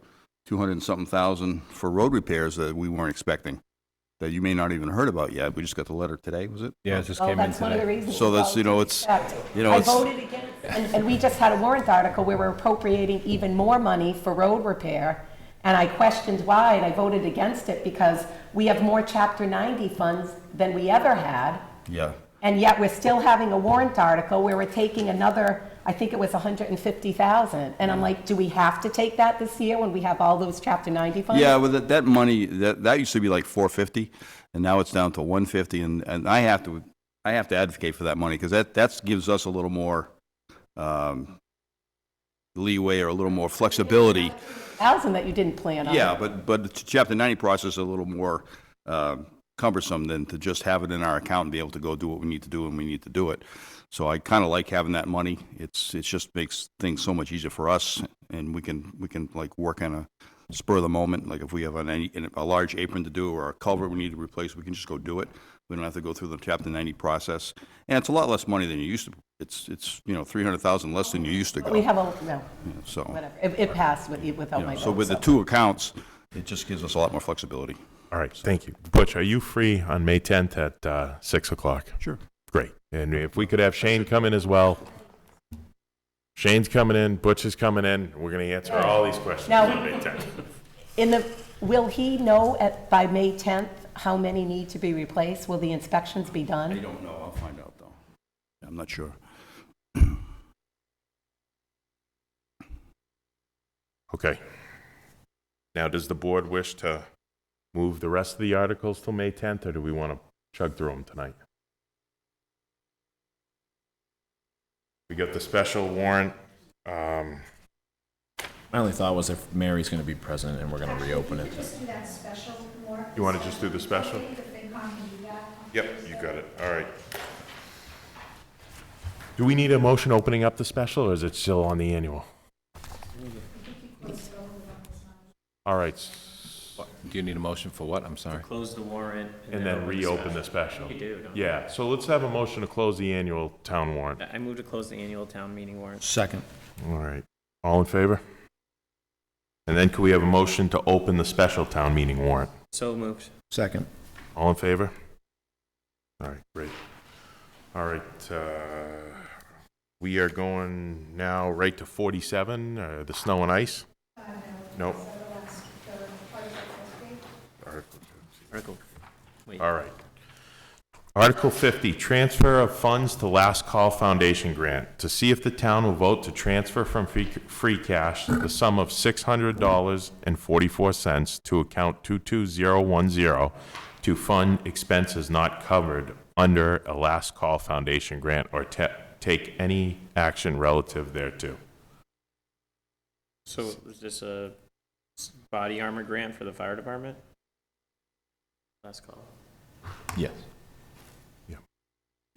200 and something thousand for road repairs that we weren't expecting, that you may not even heard about yet. We just got the letter today, was it? Yeah, it just Well, came in that's one of the today. reasons. So that's, we voted it's, to accept. I it's, voted against, and we just had a warrant article where we're appropriating even more money for road repair, and I questioned why, and I voted against it because we have more Chapter 90 funds than we ever had, yeah. and yet we're still having a warrant article where we're taking another, I think it was 150,000, and I'm like, do we have to take that this year when we have all those Chapter 90 funds? Yeah, well, that money, that used to be like 450, and now it's down to 150, and I have to advocate for that money, because that gives us a little more leeway or a little more flexibility. 1,000 that you didn't plan on. Yeah, but the Chapter 90 process is a little more cumbersome than to just have it in our account and be able to go do what we need to do when we need to do it. So I kind of like having that money. It just makes things so much easier for us, and we can like work on a spur of the moment. Like if we have a large apron to do or a culvert we need to replace, we can just go do it. We don't have to go through the Chapter 90 process, and it's a lot less money than you used to. It's $300,000 less than you used to go. We have no, Yeah, so whatever. It passed without my vote. so with the two accounts, it just gives us a lot more flexibility. All right, thank you. Butch, are you free on May 10th at 6 o'clock? Sure. Great. And if we could have Shane come in as well. Shane's coming in, Butch is coming in. We're going to answer all these questions Now- on May 10th. Will he know by May 10th how many need to be replaced? Will the inspections be I done? don't know. I'll find out, though. I'm not sure. Okay. Now, does the board wish to move the rest of the articles till May 10th, or do we want to chug through them tonight? We got the special warrant. My only thought was if Mary's going to be present and we're going to reopen it. Just do that special warrant. You want to just do the special? The FinCom can do that. Yep, you got it. All right. Do we need a motion opening up the special, or is it still on the annual? All right. Do you need a motion for what? I'm sorry. Close the warrant. And then open reopen the special. You do, don't you? Yeah, so let's have a motion to close the annual town warrant. I move to close the annual town meeting warrant. Second. All right. All in favor? And then could we have a motion to open the special town meeting warrant? So moved. Second. All in favor? All right, great. All right, we are going now right to 47, the snow and ice? Nope. Wait. All right. Article 50, transfer of funds to Last Call Foundation grant. To see if the town will vote to transfer from free cash the sum of $600.44 to account 22010 to fund expenses not covered under a Last Call Foundation grant or take any action relative thereto. So is this a body armor grant for the fire department? Last call. Yes.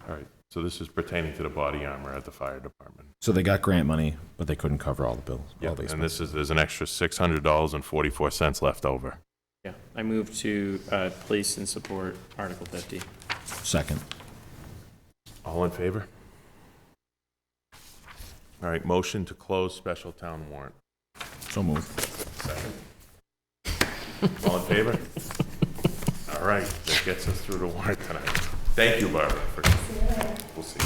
All right, so this is pertaining to the body armor at the fire department. So they got grant money, but they couldn't cover all the bills. Yeah, all the and there's an extra $600.44 left over. Yeah, I move to place and support Article 50. Second. All in favor? All right, motion to close special town warrant. So moved. Second. All in favor? All right, that gets us through the warrant tonight. Thank you, Barbara. We'll see.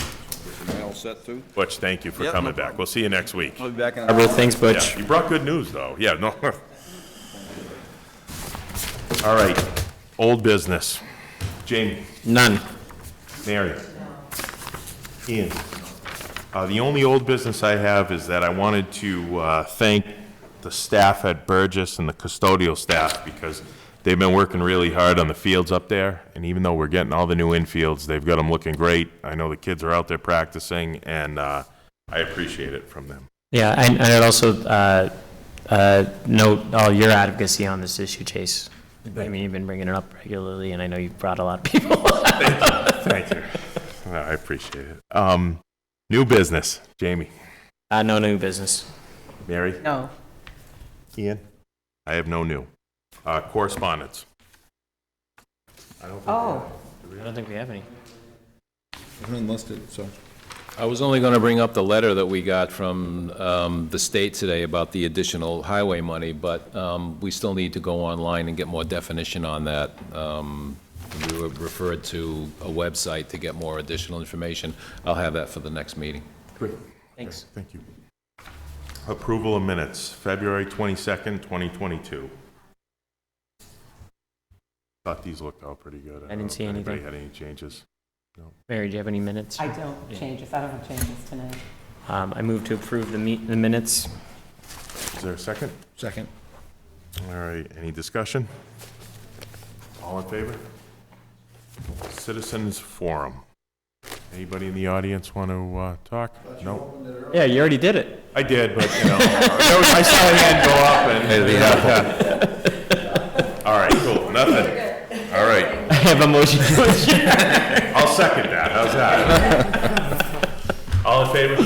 Am I all set, too? Butch, thank you for Yep, coming no back. problem. We'll see you next week. I'll be back in. Barbara, thanks, Butch. Yeah, you brought good news, though. Yeah, no. All right, old business. Jamie? None. Mary? Ian? The only old business I have is that I wanted to thank the staff at Burgess and the custodial staff because they've been working really hard on the fields up there. And even though we're getting all the new infields, they've got them looking great. I know the kids are out there practicing, and I appreciate it from them. Yeah, and I'd also note all your advocacy on this issue, Chase. I mean, you've been bringing it up regularly, and I know you've brought a lot of people. Thank you. I appreciate it. New business, Jamie. No new business. Mary? No. Ian? I have no new. Correspondence. I don't think we have any. Unlisted, so. I was only going to bring up the letter that we got from the state today about the additional highway money, but we still need to go online and get more definition on that. We were referred to a website to get more additional information. I'll have that for the next meeting. Great. Thanks. Thank you. Approval of minutes, February 22nd, 2022. Thought these looked all pretty good. I didn't see don't know if anything. Anybody had any changes? No. Mary, do you have any minutes? I don't changes. I don't have changes tonight. I move to approve the minutes. Is there a second? Second. All right, any discussion? All in favor? Citizens Forum. Anybody in the audience want to talk? No? Yeah, you already did it. I did, but, you know, I saw the hand go up and... All right, cool, nothing. All right. I have a motion to adjourn. I'll second that, how's that? All in favor?